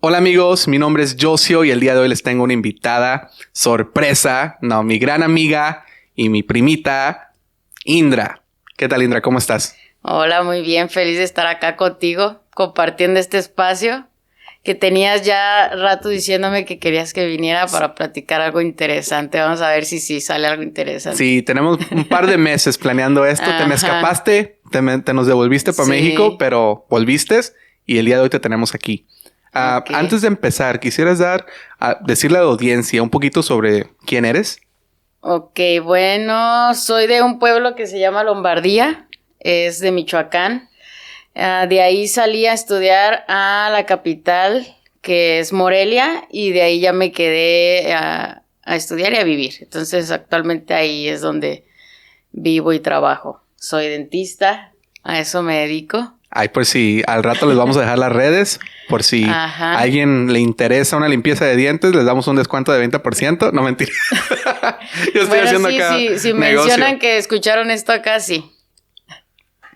Hola amigos, mi nombre es Josio y el día de hoy les tengo una invitada sorpresa, mi gran amiga y mi primita, Indra. ¿Qué tal, Indra? ¿Cómo estás? Hola, muy bien, feliz de estar acá contigo, compartiendo este espacio que tenías ya rato diciéndome que querías que viniera para platicar algo interesante. Vamos a ver si sale algo interesante. Sí, tenemos un par de meses planeando esto. Te me escapaste, te nos devolviste para México, pero volviste y el día de hoy te tenemos aquí. Okay. Antes de empezar, ¿quisieras decirle a la audiencia un poquito sobre quién eres? Ok, bueno, soy de un pueblo que se llama Lombardía, es de Michoacán. De ahí salí a estudiar a la capital, que es Morelia, y de ahí ya me quedé a estudiar y a vivir. Entonces, actualmente ahí es donde vivo y trabajo. Soy dentista, a eso me dedico. Ay, por si al rato les vamos a dejar las redes, por si a alguien le interesa una limpieza de dientes, les damos un descuento de 20%. No, mentira. Yo estoy haciendo acá si mencionan que escucharon esto acá, sí.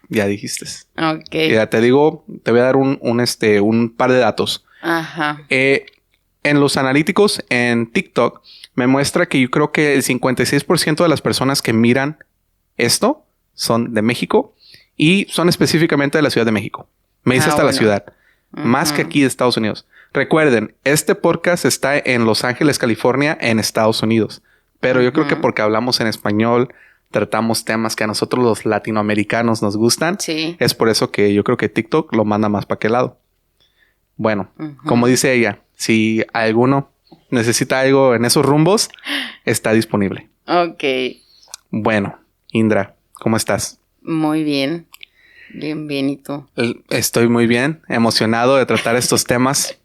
Ya dijiste. Ok. Ya te digo, te voy a dar un par de datos. Ajá. En los analíticos en TikTok me muestra que yo creo que el 56% de las personas que miran esto son de México y son específicamente de la Ciudad de México. Me dice hasta la ciudad. Más que aquí de Estados Unidos. Recuerden, este podcast está en Los Ángeles, California, en Estados Unidos. Pero yo creo que porque hablamos en español, tratamos temas que a nosotros los latinoamericanos nos gustan. Sí. Es por eso que yo creo que TikTok lo manda más para aquel lado. Bueno, como dice ella, si alguno necesita algo en esos rumbos, está disponible. Ok. Bueno, Indra, ¿cómo estás? Muy bien. Bien, ¿y tú? Estoy muy bien, emocionado de tratar estos temas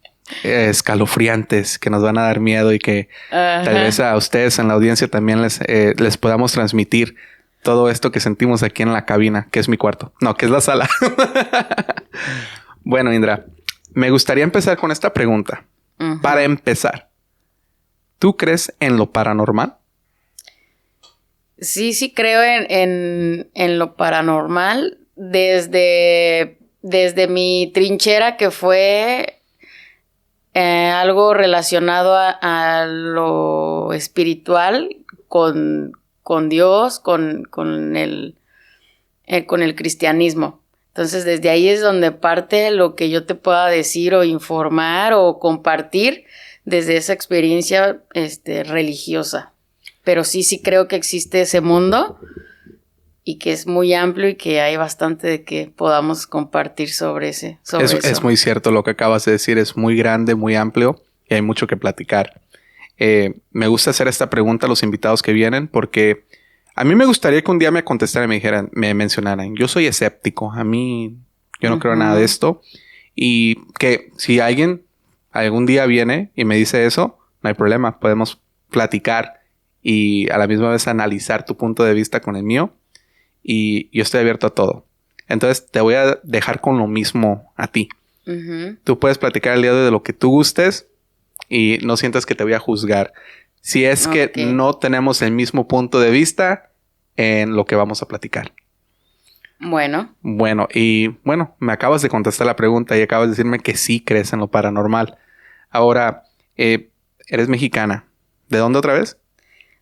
escalofriantes que nos van a dar miedo y que tal vez a ustedes en la audiencia también les podamos transmitir todo esto que sentimos aquí en la cabina, que es mi cuarto. No, que es la sala. Bueno, Indra, me gustaría empezar con esta pregunta. Para empezar, ¿tú crees en lo paranormal? Sí creo en lo paranormal desde mi trinchera, que fue algo relacionado a lo espiritual con Dios, con el cristianismo. Entonces, desde ahí es donde parte lo que yo te pueda decir o informar o compartir desde esa experiencia religiosa. Pero sí creo que existe ese mundo y que es muy amplio y que hay bastante de que podamos compartir sobre eso. Es muy cierto lo que acabas de decir. Es muy grande, muy amplio y hay mucho que platicar. Me gusta hacer esta pregunta a los invitados que vienen porque a mí me gustaría que un día me contestaran y me mencionaran. Yo soy escéptico. Yo no creo en nada de esto. Y que si alguien algún día viene y me dice eso, no hay problema. Podemos platicar y a la misma vez analizar tu punto de vista con el mío. Y yo estoy abierto a todo. Entonces te voy a dejar con lo mismo a ti. Tú puedes platicar el día de lo que tú gustes y no sientas que te voy a juzgar. Si es que no tenemos el mismo punto de vista en lo que vamos a platicar. Bueno, me acabas de contestar la pregunta y acabas de decirme que sí crees en lo paranormal. Ahora, eres mexicana. ¿De dónde otra vez?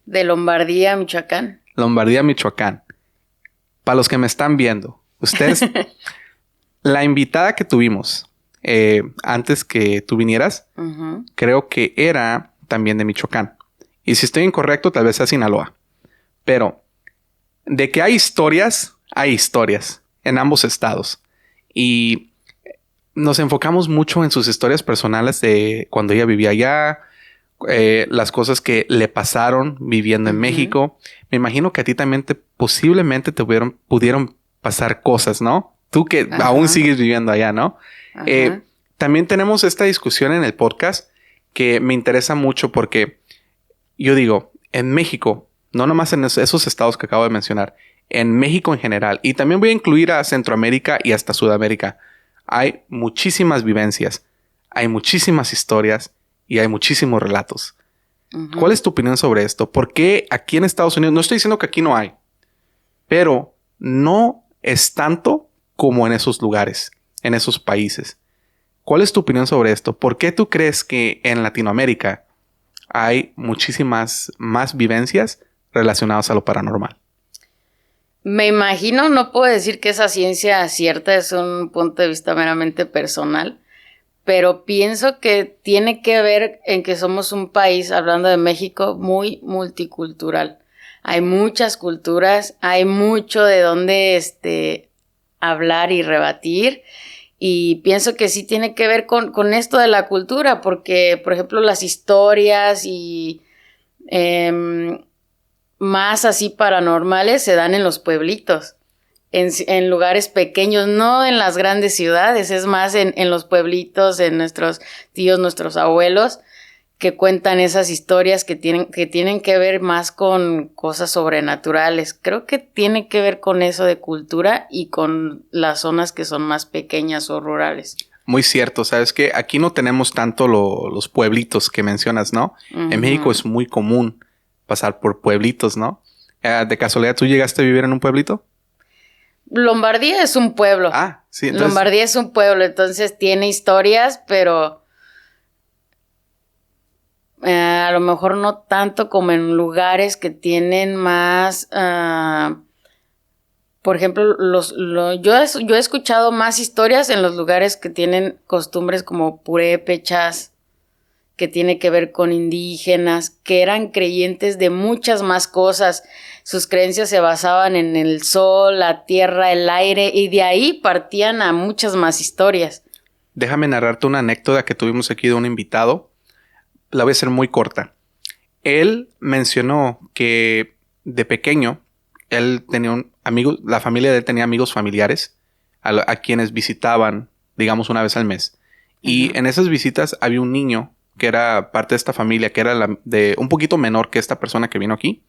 De Lombardía, Michoacán. Lombardía, Michoacán. Para los que me están viendo, ustedes, la invitada que tuvimos antes que tú vinieras, creo que era también de Michoacán. Y si estoy incorrecto, tal vez sea Sinaloa. Pero de que hay historias en ambos estados. Y nos enfocamos mucho en sus historias personales de cuando ella vivía allá, las cosas que le pasaron viviendo en México. Me imagino que a ti también posiblemente te pudieron pasar cosas, ¿no? Tú que aún sigues viviendo allá, ¿no? También tenemos esta discusión en el podcast que me interesa mucho porque yo digo, en México, no nomás en esos estados que acabo de mencionar, en México en general, y también voy a incluir a Centroamérica y hasta Sudamérica, hay muchísimas vivencias, hay muchísimas historias y hay muchísimos relatos. ¿Cuál es tu opinión sobre esto? ¿Por qué aquí en Estados Unidos, no estoy diciendo que aquí no hay, pero no es tanto como en esos lugares, en esos países? ¿Cuál es tu opinión sobre esto? ¿Por qué tú crees que en Latinoamérica hay muchísimas más vivencias relacionadas a lo paranormal? Me imagino, no puedo decir que esa ciencia cierta, es un punto de vista meramente personal, pero pienso que tiene que ver en que somos un país, hablando de México, muy multicultural. Hay muchas culturas, hay mucho de dónde hablar y rebatir, y pienso que sí tiene que ver con esto de la cultura, porque, por ejemplo, las historias y más así paranormales se dan en los pueblitos, en lugares pequeños, no en las grandes ciudades, es más en los pueblitos, en nuestros tíos, nuestros abuelos, que cuentan esas historias que tienen que ver más con cosas sobrenaturales. Creo que tiene que ver con eso de cultura y con las zonas que son más pequeñas o rurales. Muy cierto, sabes que aquí no tenemos tanto los pueblitos que mencionas, ¿no? Uh-huh. En México es muy común pasar por pueblitos, ¿no? ¿De casualidad tú llegaste a vivir en un pueblito? Lombardía es un pueblo. Ah, sí. Entonces... Lombardía es un pueblo, entonces tiene historias, pero a lo mejor no tanto como en lugares que tienen más... por ejemplo, yo he escuchado más historias en los lugares que tienen costumbres como purépechas, que tiene que ver con indígenas, que eran creyentes de muchas más cosas. Sus creencias se basaban en el sol, la tierra, el aire, y de ahí partían a muchas más historias. Déjame narrarte una anécdota que tuvimos aquí de un invitado. La voy a hacer muy corta. Él mencionó que de pequeño, él tenía un amigo, la familia de él tenía amigos familiares a quienes visitaban, digamos, una vez al mes. Y en esas visitas había un niño que era parte de esta familia, que era de un poquito menor que esta persona que vino aquí.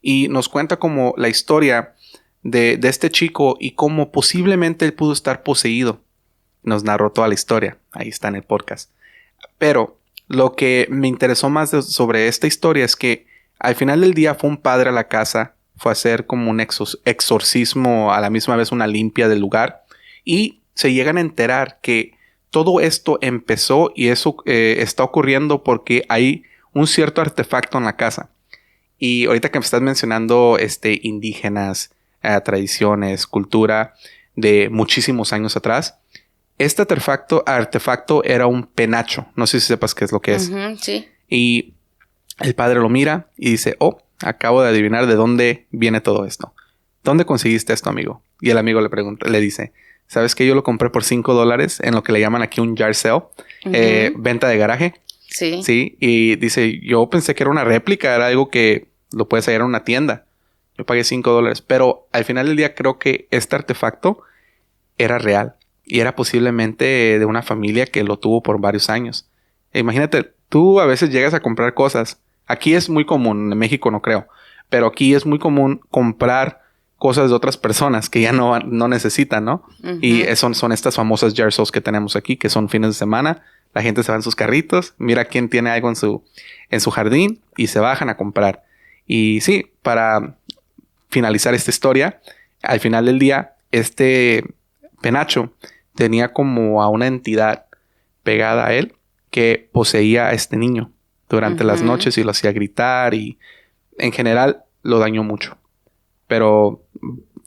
Y nos cuenta como la historia de este chico y cómo posiblemente él pudo estar poseído. Nos narró toda la historia. Ahí está en el podcast. Pero lo que me interesó más sobre esta historia es que al final del día fue un padre a la casa, fue a hacer como un exorcismo, a la misma vez una limpia del lugar, y se llegan a enterar que todo esto empezó y eso está ocurriendo porque hay un cierto artefacto en la casa. Y ahorita que me estás mencionando indígenas, tradiciones, cultura de muchísimos años atrás, este artefacto era un penacho. No sé si sepas qué es lo que es. Uh-huh, sí. Y el padre lo mira y dice, acabo de adivinar de dónde viene todo esto. ¿Dónde conseguiste esto, amigo? Y el amigo le dice, ¿sabes qué? Yo lo compré por $5 en lo que le llaman aquí un yard sale. Uh-huh. Venta de garaje. Sí. Sí. Y dice, yo pensé que era una réplica, era algo que lo puedes hallar en una tienda. Yo pagué $5. Pero al final del día creo que este artefacto era real. Y era posiblemente de una familia que lo tuvo por varios años. Imagínate, tú a veces llegas a comprar cosas. Aquí es muy común, en México no creo. Pero aquí es muy común comprar cosas de otras personas que ya no necesitan, ¿no? Uh-huh. Y son estas famosas yard sales que tenemos aquí, que son fines de semana. La gente se va en sus carritos, mira quién tiene algo en su jardín y se bajan a comprar. Y sí, para finalizar esta historia, al final del día, este penacho tenía como a una entidad pegada a él que poseía a este niño durante las noches y lo hacía gritar y en general lo dañó mucho. Pero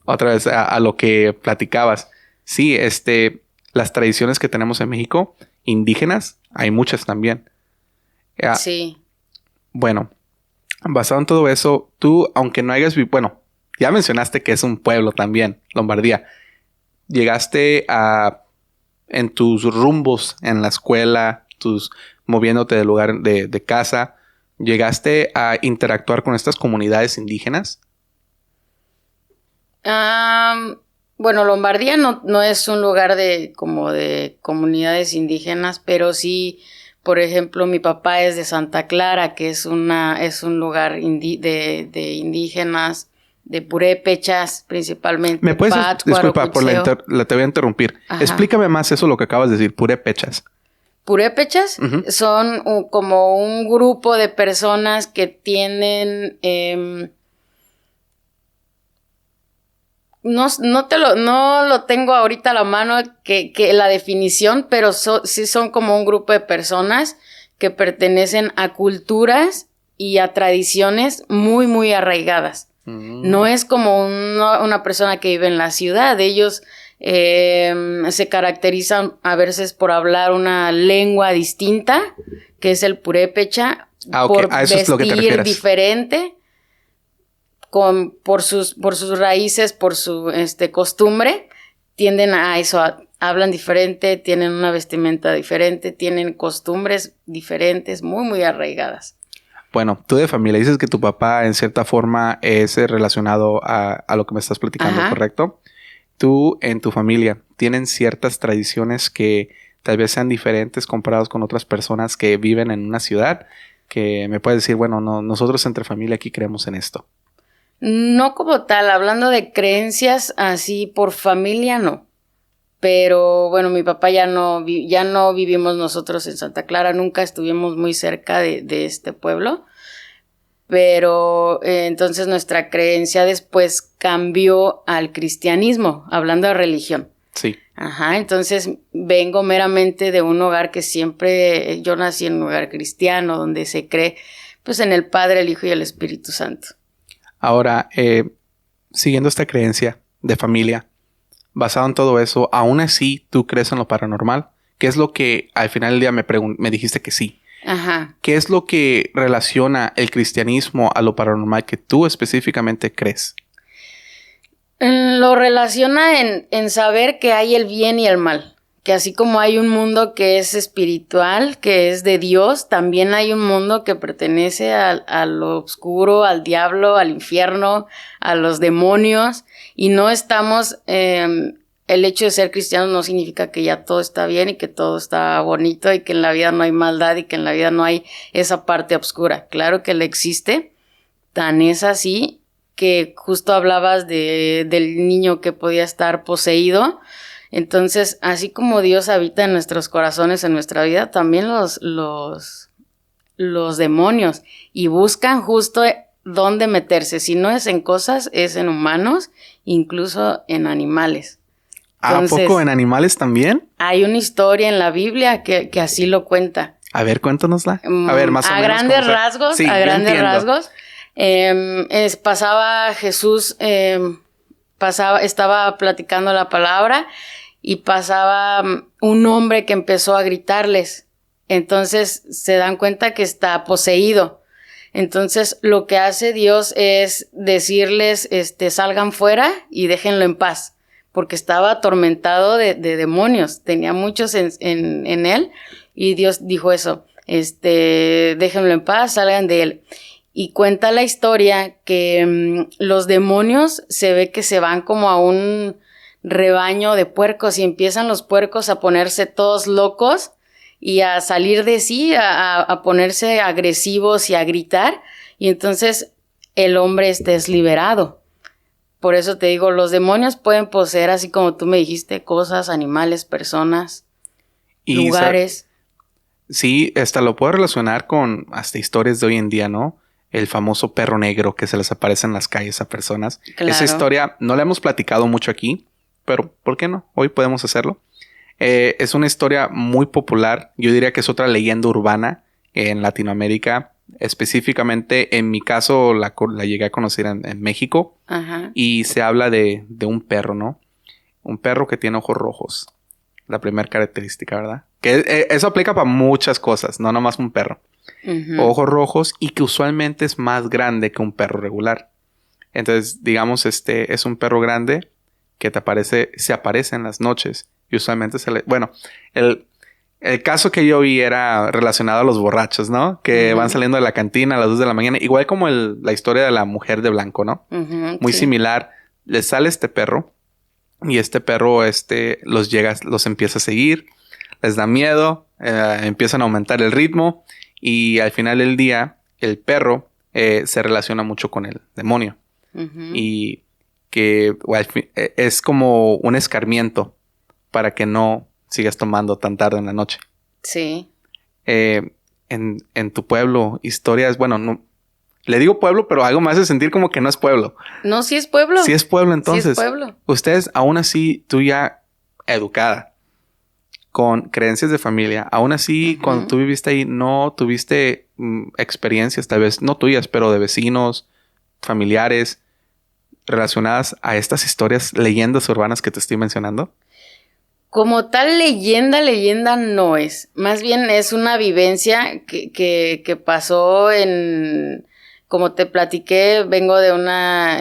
otra vez a lo que platicabas, sí, las tradiciones que tenemos en México, indígenas, hay muchas también. Sí. Bueno, basado en todo eso, tú, aunque no hayas vivido, bueno, ya mencionaste que es un pueblo también, Lombardía. Llegaste en tus rumbos en la escuela, moviéndote de lugar de casa, ¿llegaste a interactuar con estas comunidades indígenas? Bueno, Lombardía no es un lugar de comunidades indígenas, pero sí, por ejemplo, mi papá es de Santa Clara, que es un lugar de indígenas, de purépechas principalmente. ¿Me puedes, disculpa, te voy a interrumpir. Ajá. Explícame más eso, lo que acabas de decir, purépechas. Purépechas son como un grupo de personas que tienen no lo tengo ahorita a la mano que la definición, pero sí son como un grupo de personas que pertenecen a culturas y a tradiciones muy, muy arraigadas. No es como una persona que vive en la ciudad. Ellos se caracterizan a veces por hablar una lengua distinta, que es el purépecha, por a eso es lo que te refieres. diferente, por sus raíces, por su costumbre, tienden a eso, hablan diferente, tienen una vestimenta diferente, tienen costumbres diferentes, muy, muy arraigadas. Bueno, tú de familia dices que tu papá en cierta forma es relacionado a lo que me estás platicando, ajá, ¿correcto? Tú en tu familia tienen ciertas tradiciones que tal vez sean diferentes comparados con otras personas que viven en una ciudad, que me puedes decir, bueno, no, nosotros entre familia aquí creemos en esto. No como tal, hablando de creencias así por familia, no. Pero bueno, mi papá ya no vivimos nosotros en Santa Clara, nunca estuvimos muy cerca de este pueblo. Pero entonces nuestra creencia después cambió al cristianismo, hablando de religión. Sí. Ajá, entonces vengo meramente de un hogar que siempre, yo nací en un hogar cristiano, donde se cree pues en el Padre, el Hijo y el Espíritu Santo. Ahora, siguiendo esta creencia de familia, basado en todo eso, ¿aún así tú crees en lo paranormal? ¿Qué es lo que al final del día me dijiste que sí? Ajá. ¿Qué es lo que relaciona el cristianismo a lo paranormal que tú específicamente crees? Lo relaciona en saber que hay el bien y el mal. Que así como hay un mundo que es espiritual, que es de Dios, también hay un mundo que pertenece a lo oscuro, al diablo, al infierno, a los demonios. Y no estamos... el hecho de ser cristianos no significa que ya todo está bien y que todo está bonito y que en la vida no hay maldad y que en la vida no hay esa parte oscura. Claro que la existe, tan es así que justo hablabas del niño que podía estar poseído. Entonces, así como Dios habita en nuestros corazones, en nuestra vida, también los demonios, y buscan justo dónde meterse. Si no es en cosas, es en humanos, incluso en animales. Entonces, ¿a poco en animales también? Hay una historia en la Biblia que así lo cuenta. A ver, cuéntanosla. A ver, más o menos. A grandes rasgos, sí, pasaba Jesús, estaba platicando la palabra y pasaba un hombre que empezó a gritarles. Entonces se dan cuenta que está poseído. Entonces lo que hace Dios es decirles, salgan fuera y déjenlo en paz. Porque estaba atormentado de demonios, tenía muchos en él, y Dios dijo eso, déjenlo en paz, salgan de él. Y cuenta la historia que los demonios se ve que se van como a un rebaño de puercos y empiezan los puercos a ponerse todos locos y a salir de sí, a ponerse agresivos y a gritar, y entonces el hombre es liberado. Por eso te digo, los demonios pueden poseer, así como tú me dijiste, cosas, animales, personas, lugares. Sí, lo puedo relacionar con hasta historias de hoy en día, ¿no? El famoso perro negro que se les aparece en las calles a personas. Claro. Esa historia no la hemos platicado mucho aquí, pero ¿por qué no? Hoy podemos hacerlo. Es una historia muy popular. Yo diría que es otra leyenda urbana en Latinoamérica. Específicamente, en mi caso, la llegué a conocer en México. Ajá. Y se habla de un perro, ¿no? Un perro que tiene ojos rojos. La primera característica, ¿verdad? Que eso aplica para muchas cosas, no nomás un perro. Uh-huh. Ojos rojos y que usualmente es más grande que un perro regular. Entonces, digamos, es un perro grande que se aparece en las noches. Y usualmente bueno, el caso que yo vi era relacionado a los borrachos, ¿no? Que van saliendo de la cantina a las 2 de la mañana. Igual como la historia de la mujer de blanco, ¿no? Muy similar. Les sale este perro. Y este perro, los empieza a seguir. Les da miedo. Empiezan a aumentar el ritmo. Y al final del día, el perro se relaciona mucho con el demonio. Y que es como un escarmiento para que no sigas tomando tan tarde en la noche. Sí. En tu pueblo, historias, bueno, no, Le digo pueblo, pero algo me hace sentir como que no es pueblo. No, sí es pueblo. Sí es pueblo, entonces. Sí es pueblo. Ustedes, aún así, tú ya educada, con creencias de familia, aún así, cuando tú viviste ahí, no tuviste experiencias, tal vez, no tuyas, pero de vecinos, familiares, relacionadas a estas historias, leyendas urbanas que te estoy mencionando. Como tal leyenda no es. Más bien es una vivencia que pasó en... Como te platiqué, vengo de una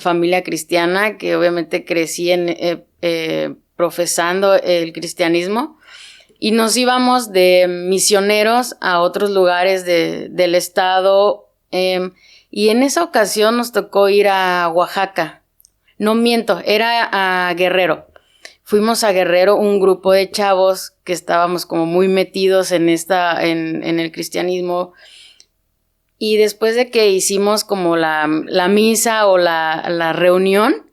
familia cristiana que obviamente crecí profesando el cristianismo y nos íbamos de misioneros a otros lugares del estado y en esa ocasión nos tocó ir a Oaxaca. No miento, era a Guerrero. Fuimos a Guerrero, un grupo de chavos que estábamos como muy metidos en el cristianismo. Y después de que hicimos como la misa o la reunión,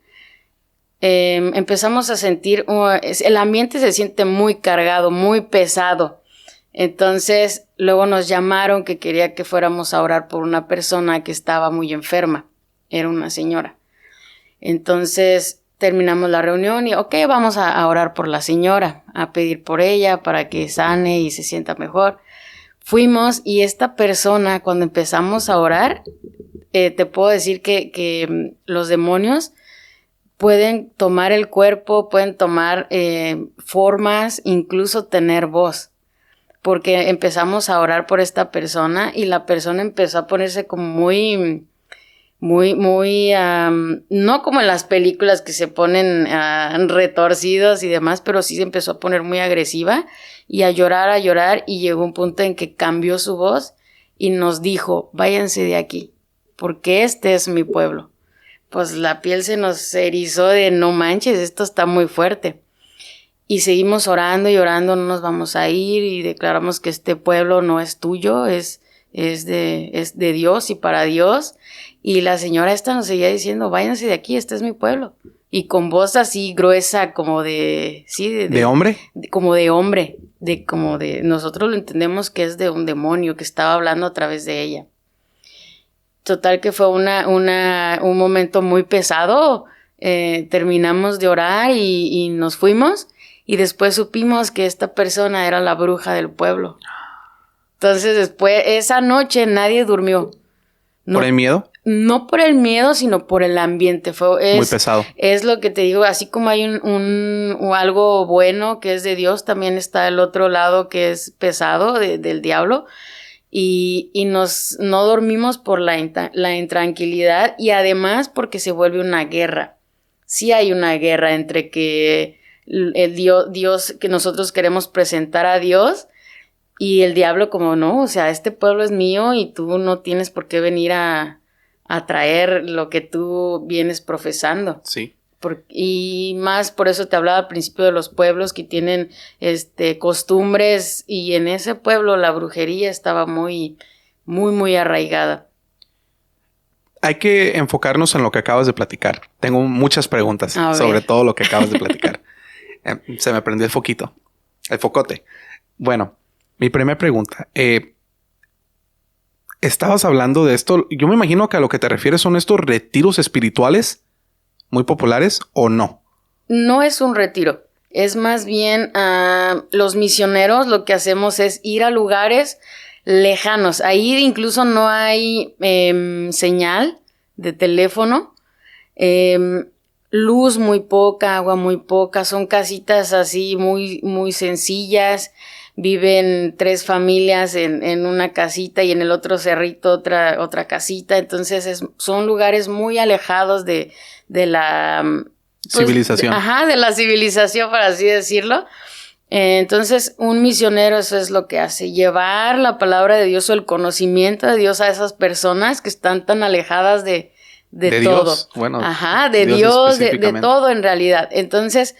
empezamos a sentir, el ambiente se siente muy cargado, muy pesado. Entonces, luego nos llamaron que quería que fuéramos a orar por una persona que estaba muy enferma. Era una señora. Entonces, terminamos la reunión y, ok, vamos a orar por la señora, a pedir por ella para que sane y se sienta mejor. Fuimos y esta persona, cuando empezamos a orar, te puedo decir que los demonios pueden tomar el cuerpo, pueden tomar formas, incluso tener voz. Porque empezamos a orar por esta persona y la persona empezó a ponerse como muy, no como en las películas que se ponen retorcidos y demás, pero sí se empezó a poner muy agresiva y a llorar y llegó un punto en que cambió su voz y nos dijo, váyanse de aquí, porque este es mi pueblo. Pues la piel se nos erizó de no manches, esto está muy fuerte. Y seguimos orando y orando, no nos vamos a ir y declaramos que este pueblo no es tuyo, es de Dios y para Dios. Y la señora esta nos seguía diciendo, váyanse de aquí, este es mi pueblo. Y con voz así gruesa, como de... ¿Sí? ¿De hombre? Como de hombre, nosotros lo entendemos que es de un demonio que estaba hablando a través de ella. Total que fue un momento muy pesado. Terminamos de orar y nos fuimos. Y después supimos que esta persona era la bruja del pueblo. Entonces después, esa noche nadie durmió. No, ¿por el miedo? No por el miedo, sino por el ambiente. Muy pesado. Es lo que te digo, así como hay algo bueno que es de Dios, también está el otro lado que es pesado del diablo. Y no dormimos por la intranquilidad y además porque se vuelve una guerra. Sí hay una guerra entre que el Dios que nosotros queremos presentar a Dios y el diablo como no, o sea, este pueblo es mío y tú no tienes por qué venir a traer lo que tú vienes profesando. Sí. Y más por eso te hablaba al principio de los pueblos que tienen costumbres y en ese pueblo la brujería estaba muy, muy, muy arraigada. Hay que enfocarnos en lo que acabas de platicar. Tengo muchas preguntas sobre todo lo que acabas de platicar. Se me prendió el foquito. El focote. Bueno, mi primera pregunta. Estabas hablando de esto. Yo me imagino que a lo que te refieres son estos retiros espirituales muy populares o no. No es un retiro. Es más bien los misioneros lo que hacemos es ir a lugares lejanos. Ahí incluso no hay señal de teléfono. Luz muy poca, agua muy poca, son casitas así muy, muy sencillas, viven 3 familias en una casita y en el otro cerrito otra casita, entonces son lugares muy alejados de la... civilización. De la civilización, por así decirlo. Entonces, un misionero eso es lo que hace, llevar la palabra de Dios o el conocimiento de Dios a esas personas que están tan alejadas de todo. Dios. Bueno, de Dios, de todo en realidad. Entonces,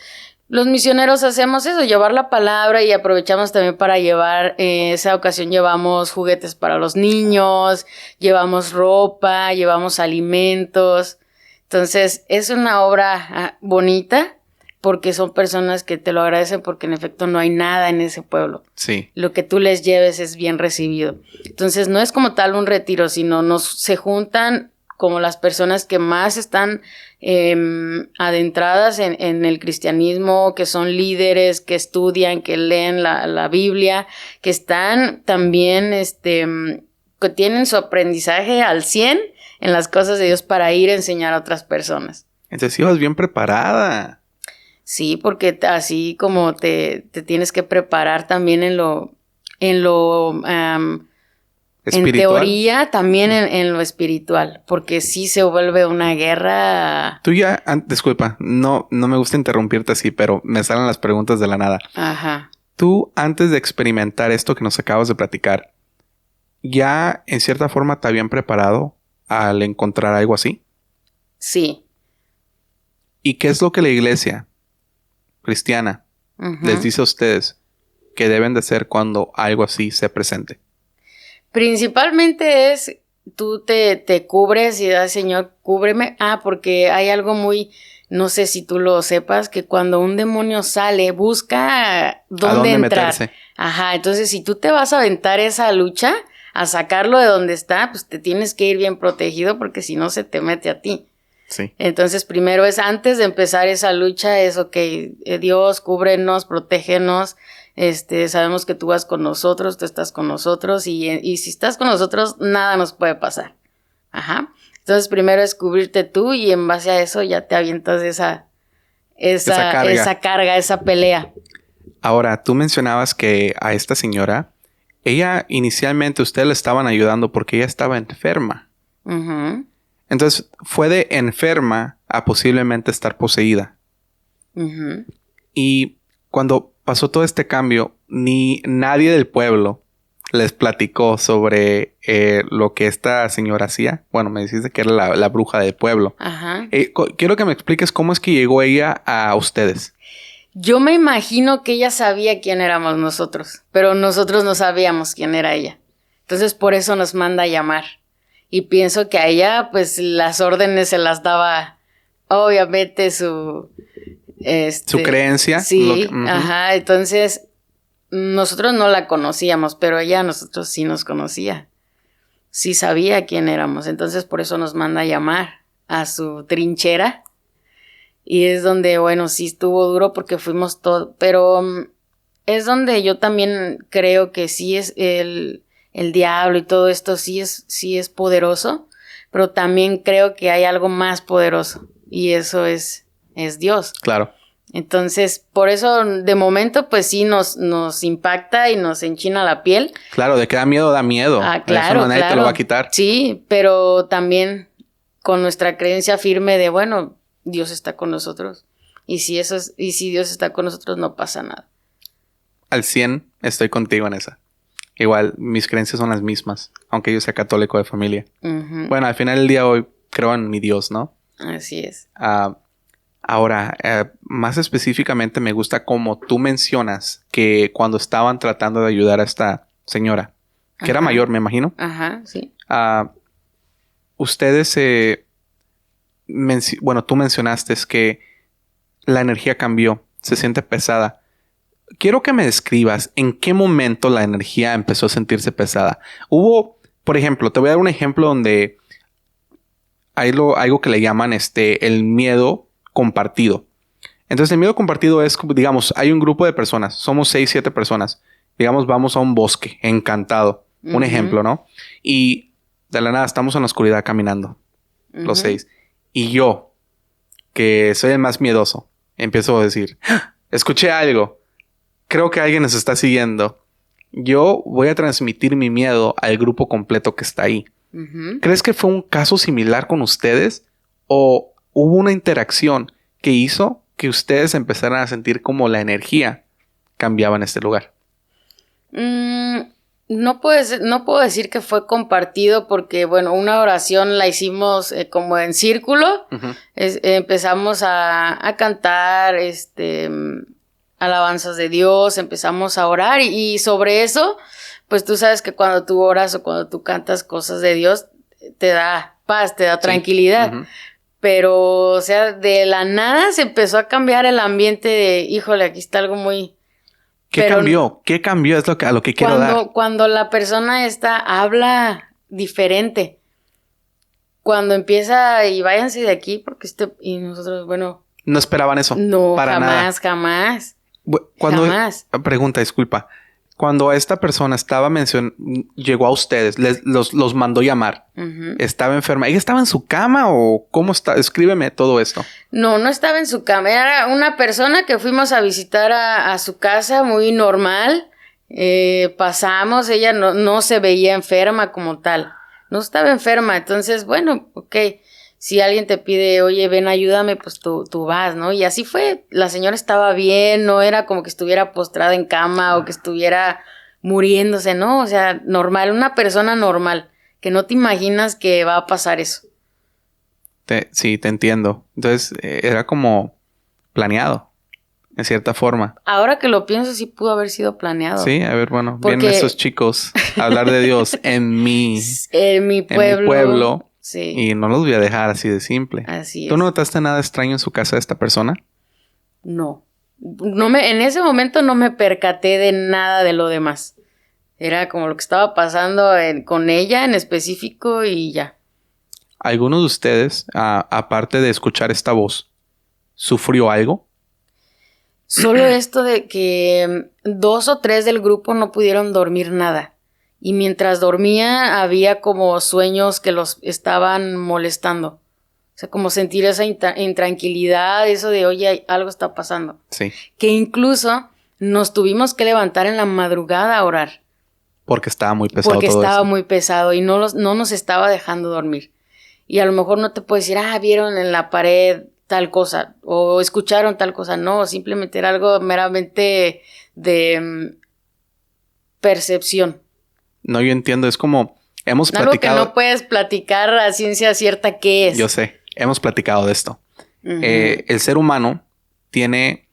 los misioneros hacemos eso, llevar la palabra y aprovechamos también para llevar, esa ocasión llevamos juguetes para los niños, llevamos ropa, llevamos alimentos. Entonces, es una obra bonita porque son personas que te lo agradecen porque en efecto no hay nada en ese pueblo. Sí. Lo que tú les lleves es bien recibido. Entonces no es como tal un retiro, sino se juntan como las personas que más están adentradas en el cristianismo, que son líderes, que estudian, que leen la Biblia, que están también, que tienen su aprendizaje al 100 en las cosas de Dios para ir a enseñar a otras personas. Entonces ibas bien preparada. Sí, porque así como te tienes que preparar también en teoría, también en lo espiritual, porque sí se vuelve una guerra. Tú ya, disculpa, no me gusta interrumpirte así, pero me salen las preguntas de la nada. Ajá. Tú, antes de experimentar esto que nos acabas de platicar, ¿ya en cierta forma te habían preparado al encontrar algo así? Sí. ¿Y qué es lo que la iglesia cristiana les dice a ustedes que deben de hacer cuando algo así se presente? Principalmente es, tú te cubres y das, Señor, cúbreme. Porque hay algo muy, no sé si tú lo sepas, que cuando un demonio sale, busca dónde entrar. Meterse. Ajá, entonces si tú te vas a aventar esa lucha, a sacarlo de donde está, pues te tienes que ir bien protegido porque si no se te mete a ti. Sí. Entonces primero es, antes de empezar esa lucha, es ok, Dios, cúbrenos, protégenos. Sabemos que tú vas con nosotros, tú estás con nosotros y si estás con nosotros, nada nos puede pasar. Ajá. Entonces, primero es cubrirte tú y en base a eso ya te avientas esa carga, esa pelea. Ahora, tú mencionabas que a esta señora, ella inicialmente ustedes le estaban ayudando porque ella estaba enferma. Uh-huh. Entonces, fue de enferma a posiblemente estar poseída. Uh-huh. Y cuando pasó todo este cambio, ni nadie del pueblo les platicó sobre lo que esta señora hacía. Bueno, me dijiste que era la bruja del pueblo. Ajá. Quiero que me expliques cómo es que llegó ella a ustedes. Yo me imagino que ella sabía quién éramos nosotros, pero nosotros no sabíamos quién era ella. Entonces, por eso nos manda a llamar. Y pienso que a ella, pues, las órdenes se las daba, obviamente, su creencia. Sí, ajá. Entonces, nosotros no la conocíamos, pero ella a nosotros sí nos conocía. Sí sabía quién éramos. Entonces, por eso nos manda a llamar a su trinchera. Y es donde, bueno, sí estuvo duro porque fuimos todos. Pero es donde yo también creo que sí es el diablo y todo esto sí es poderoso. Pero también creo que hay algo más poderoso. Y eso es Dios. Claro. Entonces, por eso, de momento, pues sí nos impacta y nos enchina la piel. Claro, de que da miedo. Claro, eso nadie te lo va a quitar. Sí, pero también con nuestra creencia firme de, bueno, Dios está con nosotros. Y si Dios está con nosotros, no pasa nada. Al 100 estoy contigo en esa. Igual, mis creencias son las mismas, aunque yo sea católico de familia. Uh-huh. Bueno, al final del día hoy creo en mi Dios, ¿no? Así es. Ahora, más específicamente me gusta como tú mencionas que cuando estaban tratando de ayudar a esta señora, que era mayor, me imagino. Ajá, sí. Ustedes, tú mencionaste que la energía cambió, se siente pesada. Quiero que me describas en qué momento la energía empezó a sentirse pesada. Hubo, por ejemplo, te voy a dar un ejemplo donde hay algo que le llaman el miedo compartido. Entonces, el miedo compartido es, digamos, hay un grupo de personas, somos 6, 7 personas. Digamos, vamos a un bosque encantado. Uh-huh. Un ejemplo, ¿no? Y de la nada estamos en la oscuridad caminando, uh-huh, los 6. Y yo, que soy el más miedoso, empiezo a decir, escuché algo. Creo que alguien nos está siguiendo. Yo voy a transmitir mi miedo al grupo completo que está ahí. Uh-huh. ¿Crees que fue un caso similar con ustedes? ¿O hubo una interacción que hizo que ustedes empezaran a sentir como la energía cambiaba en este lugar? No puedo decir que fue compartido porque, bueno, una oración la hicimos como en círculo. Uh-huh. Empezamos a cantar alabanzas de Dios, empezamos a orar y sobre eso, pues tú sabes que cuando tú oras o cuando tú cantas cosas de Dios, te da paz, te da tranquilidad. Uh-huh. pero, o sea, de la nada se empezó a cambiar el ambiente de, híjole, aquí está algo muy... ¿Qué cambió? ¿Qué cambió? Es a lo que quiero dar. Cuando la persona habla diferente. Cuando empieza y váyanse de aquí porque y nosotros, bueno... No esperaban eso. No, para jamás. Jamás. Pregunta, disculpa. Cuando esta persona llegó a ustedes, los mandó llamar. Uh-huh. ¿Estaba enferma? ¿Ella estaba en su cama o cómo está? Escríbeme todo esto. No estaba en su cama. Era una persona que fuimos a visitar a su casa, muy normal. Pasamos, ella no se veía enferma como tal. No estaba enferma. Entonces, bueno, ok. Si alguien te pide, oye, ven, ayúdame, pues tú vas, ¿no? Y así fue. La señora estaba bien, no era como que estuviera postrada en cama o que estuviera muriéndose, ¿no? O sea, normal, una persona normal, que no te imaginas que va a pasar eso. Sí, te entiendo. Entonces, era como planeado, en cierta forma. Ahora que lo pienso, sí pudo haber sido planeado. Sí, a ver, bueno, vienen esos chicos a hablar de Dios en mi pueblo. Sí. Y no los voy a dejar así de simple. Así es. ¿Tú no notaste nada extraño en su casa de esta persona? No. En ese momento no me percaté de nada de lo demás. Era como lo que estaba pasando con ella en específico y ya. ¿Alguno de ustedes, aparte de escuchar esta voz, sufrió algo? Solo esto de que 2 o 3 del grupo no pudieron dormir nada. Y mientras dormía había como sueños que los estaban molestando. O sea, como sentir esa intranquilidad, eso de, oye, algo está pasando. Sí. Que incluso nos tuvimos que levantar en la madrugada a orar. Porque estaba muy pesado Porque todo estaba eso. muy pesado y no nos estaba dejando dormir. Y a lo mejor no te puedes decir, vieron en la pared tal cosa o escucharon tal cosa. No, simplemente era algo meramente de percepción. No, yo entiendo. Es como hemos platicado... Algo que no puedes platicar a ciencia cierta qué es. Yo sé. Hemos platicado de esto. Uh-huh. El ser humano tiene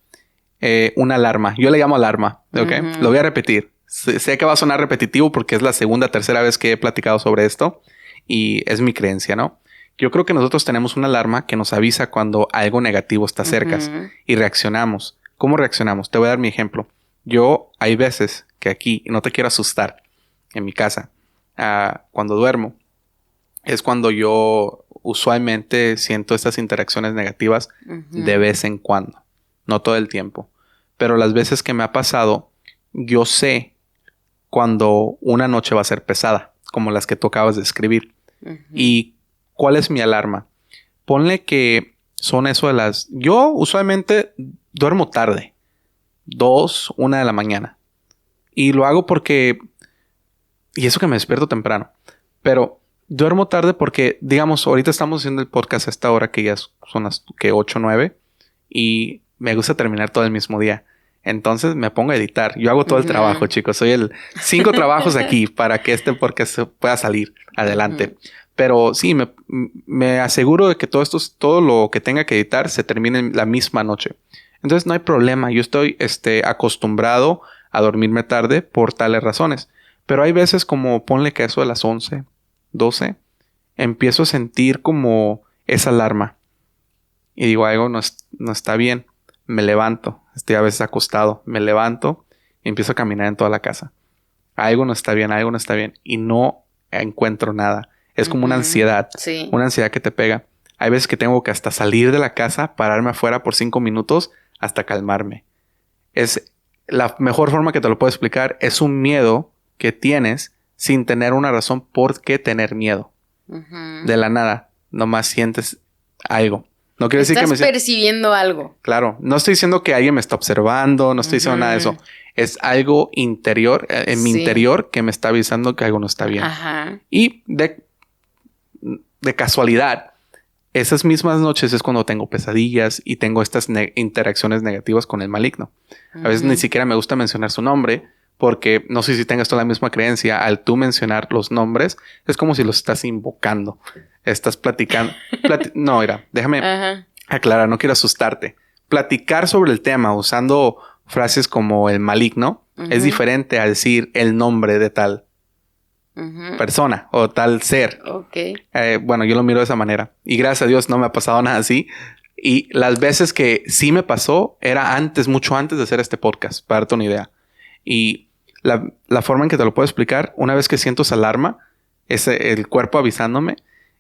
una alarma. Yo le llamo alarma. ¿Ok? Uh-huh. Lo voy a repetir. Sé que va a sonar repetitivo porque es la segunda, tercera vez que he platicado sobre esto. Y es mi creencia, ¿no? Yo creo que nosotros tenemos una alarma que nos avisa cuando algo negativo está cerca. Uh-huh. Y reaccionamos. ¿Cómo reaccionamos? Te voy a dar mi ejemplo. Hay veces que aquí, no te quiero asustar, en mi casa, cuando duermo, es cuando yo usualmente siento estas interacciones negativas uh-huh. de vez en cuando, no todo el tiempo, pero las veces que me ha pasado, yo sé cuando una noche va a ser pesada, como las que tú acabas de escribir. Uh-huh. ¿Y cuál es mi alarma? Ponle que son eso de yo usualmente duermo tarde, 2, 1 de la mañana, y lo hago porque... Y eso que me despierto temprano. Pero duermo tarde porque, digamos, ahorita estamos haciendo el podcast a esta hora que ya son las 8 o 9. Y me gusta terminar todo el mismo día. Entonces me pongo a editar. Yo hago todo el trabajo, chicos. Soy 5 trabajos aquí para que este podcast pueda salir adelante. Pero sí, me aseguro de que todo lo que tenga que editar se termine la misma noche. Entonces no hay problema. Yo estoy acostumbrado a dormirme tarde por tales razones. Pero hay veces como ponle que eso de las 11, 12, empiezo a sentir como esa alarma. Y digo, algo no está bien. Me levanto. Estoy a veces acostado. Me levanto y empiezo a caminar en toda la casa. Algo no está bien, algo no está bien. Y no encuentro nada. Es como una ansiedad. Sí. Una ansiedad que te pega. Hay veces que tengo que hasta salir de la casa, pararme afuera por 5 minutos hasta calmarme. Es la mejor forma que te lo puedo explicar. Es un miedo que tienes sin tener una razón por qué tener miedo. Uh-huh. De la nada, nomás sientes algo. No quiere decir que estás percibiendo algo. Claro, no estoy diciendo que alguien me está observando, no estoy diciendo nada de eso. Es algo interior, en mi interior, que me está avisando que algo no está bien. Ajá. Y de casualidad, esas mismas noches es cuando tengo pesadillas y tengo estas interacciones negativas con el maligno. A veces ni siquiera me gusta mencionar su nombre, porque no sé si tengas toda la misma creencia. Al tú mencionar los nombres, es como si los estás invocando. Estás platicando. No, mira, déjame aclarar, no quiero asustarte. Platicar sobre el tema usando frases como el maligno es diferente a decir el nombre de tal. persona o tal ser. Ok. Bueno, yo lo miro de esa manera. Y gracias a Dios no me ha pasado nada así. Y las veces que sí me pasó era antes, mucho antes de hacer este podcast, para darte una idea. Y la forma en que te lo puedo explicar, una vez que siento esa alarma, es el cuerpo avisándome,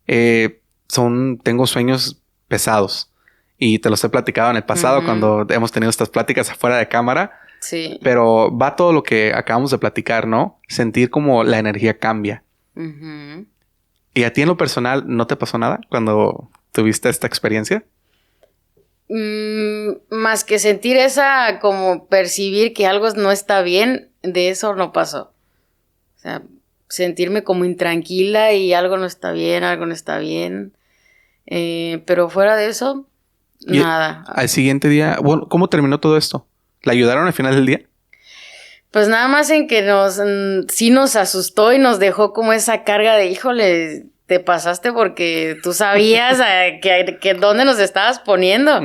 tengo sueños pesados. Y te los he platicado en el pasado cuando hemos tenido estas pláticas afuera de cámara. Sí. Pero va todo lo que acabamos de platicar, ¿no? Sentir como la energía cambia. ¿Y a ti en lo personal no te pasó nada cuando tuviste esta experiencia? Más que sentir esa, como percibir que algo no está bien, de eso no pasó. O sea, sentirme como intranquila y algo no está bien. Pero fuera de eso, nada. Al siguiente día, bueno, ¿cómo terminó todo esto? ¿La ayudaron al final del día? Pues nada más en que sí nos asustó y nos dejó como esa carga de, híjole, te pasaste porque tú sabías que dónde nos estabas poniendo.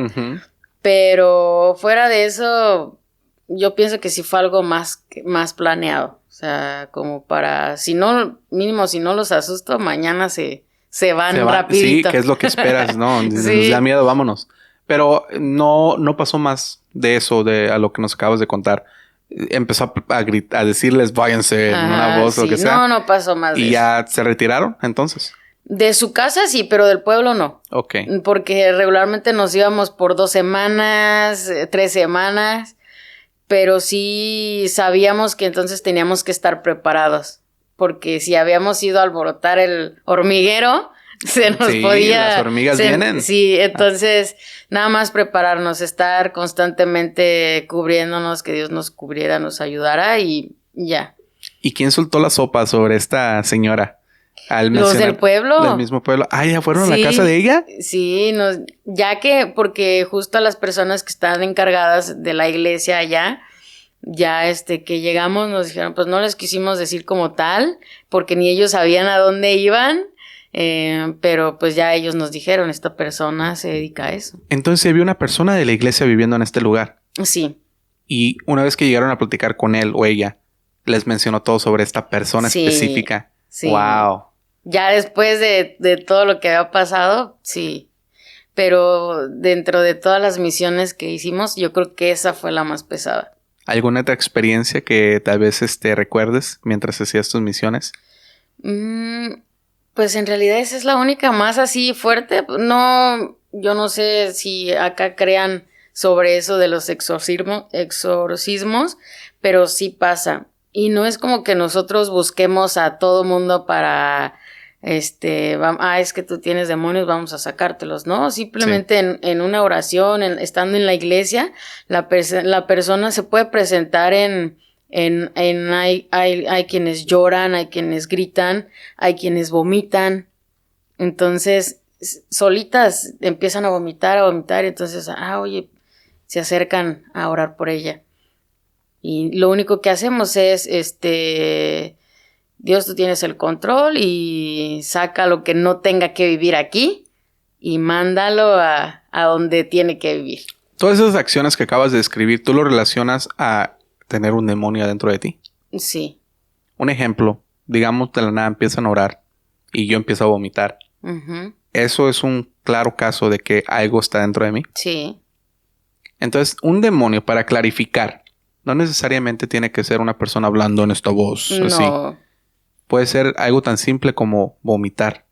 Pero fuera de eso, yo pienso que sí fue algo más planeado. O sea, como para, mínimo si no los asusto, mañana se van rapidito. Sí, que es lo que esperas, ¿no? Sí. Nos da miedo, vámonos. Pero no pasó más de eso, a lo que nos acabas de contar. Empezó a decirles váyanse en una voz o lo que sea. No pasó más de eso. ¿Y ya se retiraron entonces? De su casa sí, pero del pueblo no. Ok. Porque regularmente nos íbamos por 2 semanas, 3 semanas, pero sí sabíamos que entonces teníamos que estar preparados. Porque si habíamos ido a alborotar el hormiguero, se nos podía... las hormigas vienen. Sí, entonces nada más prepararnos, estar constantemente cubriéndonos, que Dios nos cubriera, nos ayudara y ya. ¿Y quién soltó la sopa sobre esta señora? Los del pueblo. Del mismo pueblo. Ah, ¿ya fueron a la casa de ella? Sí, porque justo a las personas que están encargadas de la iglesia allá, ya que llegamos nos dijeron, pues no les quisimos decir como tal, porque ni ellos sabían a dónde iban. Pero pues ya ellos nos dijeron, esta persona se dedica a eso. Entonces había una persona de la iglesia viviendo en este lugar. Sí. Y una vez que llegaron a platicar con él o ella, les mencionó todo sobre esta persona específica. Sí. Wow. Ya después de todo lo que había pasado, sí. Pero dentro de todas las misiones que hicimos, yo creo que esa fue la más pesada. ¿Alguna otra experiencia que tal vez recuerdes mientras hacías tus misiones? Pues en realidad esa es la única más así fuerte. No, yo no sé si acá crean sobre eso de los exorcismos, pero sí pasa. Y no es como que nosotros busquemos a todo mundo para, es que tú tienes demonios, vamos a sacártelos, ¿no? Simplemente en una oración, estando en la iglesia, la persona se puede presentar hay quienes lloran, hay quienes gritan, hay quienes vomitan. Entonces, solitas empiezan a vomitar, y entonces, oye, se acercan a orar por ella. Y lo único que hacemos es, Dios, tú tienes el control y saca lo que no tenga que vivir aquí y mándalo a donde tiene que vivir. Todas esas acciones que acabas de describir, ¿tú lo relacionas a tener un demonio dentro de ti? Sí. Un ejemplo, digamos de la nada empiezan a orar y yo empiezo a vomitar. Eso es un claro caso de que algo está dentro de mí. Sí. Entonces, un demonio, para clarificar, no necesariamente tiene que ser una persona hablando en esta voz. No. Así. Puede ser algo tan simple como vomitar.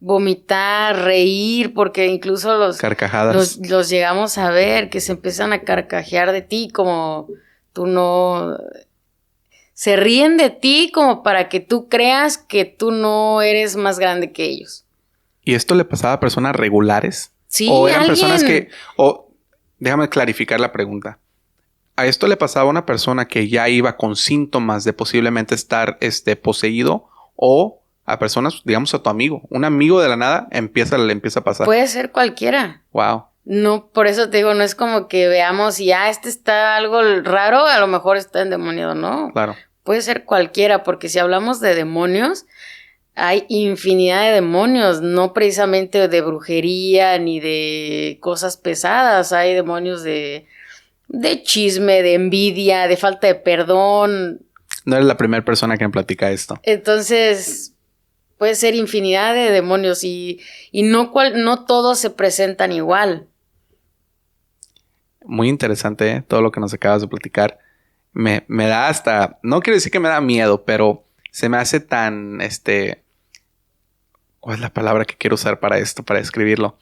Vomitar, reír, porque incluso carcajadas. Los llegamos a ver, que se empiezan a carcajear de ti como tú no... Se ríen de ti como para que tú creas que tú no eres más grande que ellos. ¿Y esto le pasaba a personas regulares? Sí, ¿O eran personas que... déjame clarificar la pregunta. ¿A esto le pasaba a una persona que ya iba con síntomas de posiblemente estar poseído? ¿O a personas, digamos a tu amigo? Un amigo de la nada le empieza a pasar. Puede ser cualquiera. Wow. No, por eso te digo, no es como que veamos y está algo raro, a lo mejor está endemoniado, ¿no? Claro. Puede ser cualquiera, porque si hablamos de demonios, hay infinidad de demonios, no precisamente de brujería ni de cosas pesadas, hay demonios de chisme, de envidia, de falta de perdón. No eres la primera persona que me platica esto. Entonces, puede ser infinidad de demonios y no todos se presentan igual. Muy interesante, todo lo que nos acabas de platicar. Me da hasta... No quiero decir que me da miedo, pero se me hace tan... ¿Cuál es la palabra que quiero usar para esto, para describirlo?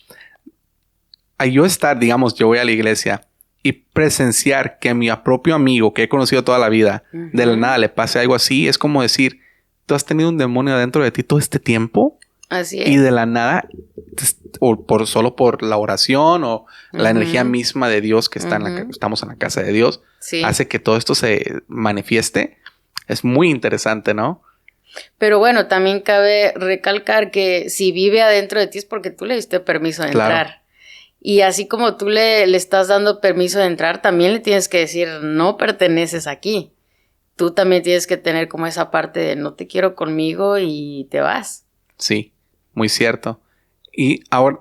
A yo estar, digamos, yo voy a la iglesia y presenciar que a mi propio amigo que he conocido toda la vida, de la nada le pase algo así, es como decir, tú has tenido un demonio dentro de ti todo este tiempo. Así es. Y de la nada, o solo por la oración o la energía misma de Dios que está estamos en la casa de Dios, sí, hace que todo esto se manifieste. Es muy interesante, ¿no? Pero bueno, también cabe recalcar que si vive adentro de ti es porque tú le diste permiso de entrar. Y así como tú le estás dando permiso de entrar, también le tienes que decir, no perteneces aquí. Tú también tienes que tener como esa parte de no te quiero conmigo y te vas. Sí, muy cierto. Y ahora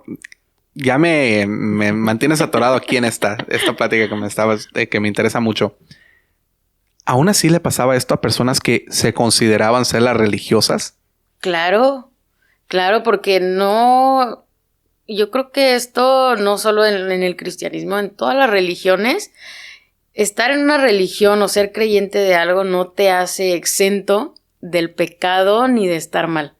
ya me mantienes atorado aquí en esta plática que me interesa mucho. ¿Aún así le pasaba esto a personas que se consideraban ser las religiosas? Claro, porque no... Yo creo que esto no solo en el cristianismo, en todas las religiones, estar en una religión o ser creyente de algo no te hace exento del pecado ni de estar mal.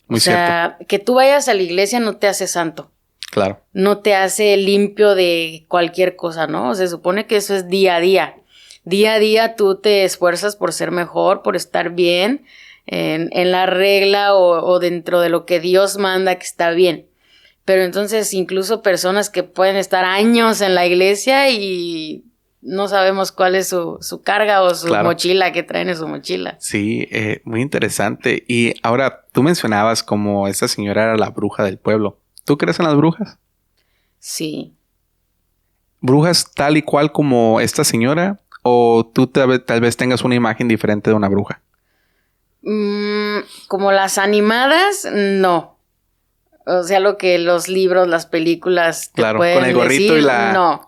Muy cierto. Que tú vayas a la iglesia no te hace santo. Claro. No te hace limpio de cualquier cosa, ¿no? Se supone que eso es día a día. Día a día tú te esfuerzas por ser mejor, por estar bien en la regla o dentro de lo que Dios manda que está bien. Pero entonces incluso personas que pueden estar años en la iglesia y no sabemos cuál es su carga o su mochila que traen en su mochila. Sí, muy interesante. Y ahora, tú mencionabas como esa señora era la bruja del pueblo. ¿Tú crees en las brujas? Sí. ¿Brujas tal y cual como esta señora? ¿O tú tal vez tengas una imagen diferente de una bruja? Como las animadas, no. O sea, lo que los libros, las películas te pueden con el gorrito decir,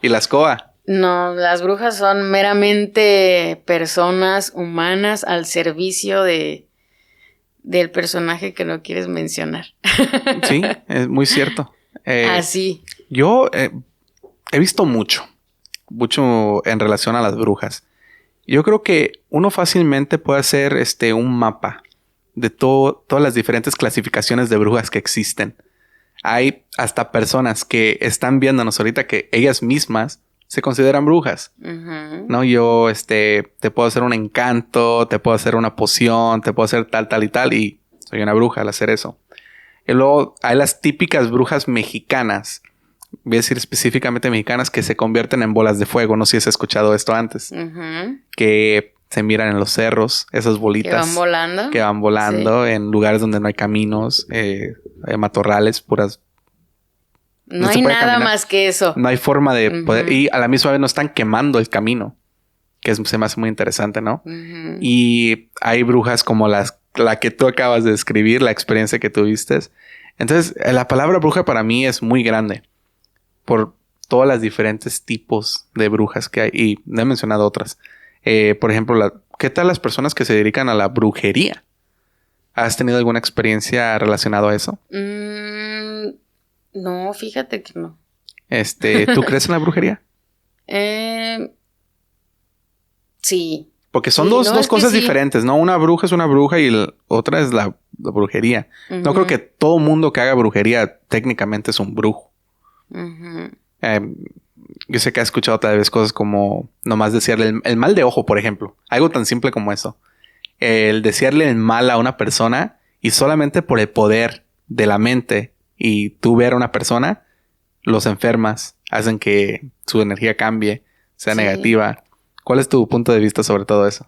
y la escoba. No, las brujas son meramente personas humanas al servicio del personaje que no quieres mencionar. Sí, es muy cierto. Así. Yo he visto mucho en relación a las brujas. Yo creo que uno fácilmente puede hacer un mapa de todas las diferentes clasificaciones de brujas que existen. Hay hasta personas que están viéndonos ahorita que ellas mismas se consideran brujas. ¿No? Yo te puedo hacer un encanto, te puedo hacer una poción, te puedo hacer tal y tal, y soy una bruja al hacer eso. Y luego hay las típicas brujas mexicanas, voy a decir específicamente mexicanas, que se convierten en bolas de fuego. No sé si has escuchado esto antes. Que se miran en los cerros, esas bolitas. Que van volando sí. En lugares donde no hay caminos, hay matorrales, puras... No hay nada caminar. Más que eso. No hay forma de poder... Y a la misma vez no están quemando el camino, que se me hace muy interesante, ¿no? Y hay brujas como la que tú acabas de describir, la experiencia que tuviste. Entonces, la palabra bruja para mí es muy grande por todas las diferentes tipos de brujas que hay. Y no he mencionado otras. Por ejemplo, ¿qué tal las personas que se dedican a la brujería? ¿Has tenido alguna experiencia relacionada a eso? No, fíjate que no. ¿Tú crees en la brujería? Sí. Porque son dos cosas diferentes, ¿no? Una bruja es una bruja y otra es la brujería. No creo que todo mundo que haga brujería técnicamente es un brujo. Yo sé que has escuchado tal vez cosas como nomás desearle el mal de ojo, por ejemplo. Algo tan simple como eso. El desearle el mal a una persona y solamente por el poder de la mente y tú ver a una persona, los enfermas, hacen que su energía cambie, sea negativa. ¿Cuál es tu punto de vista sobre todo eso?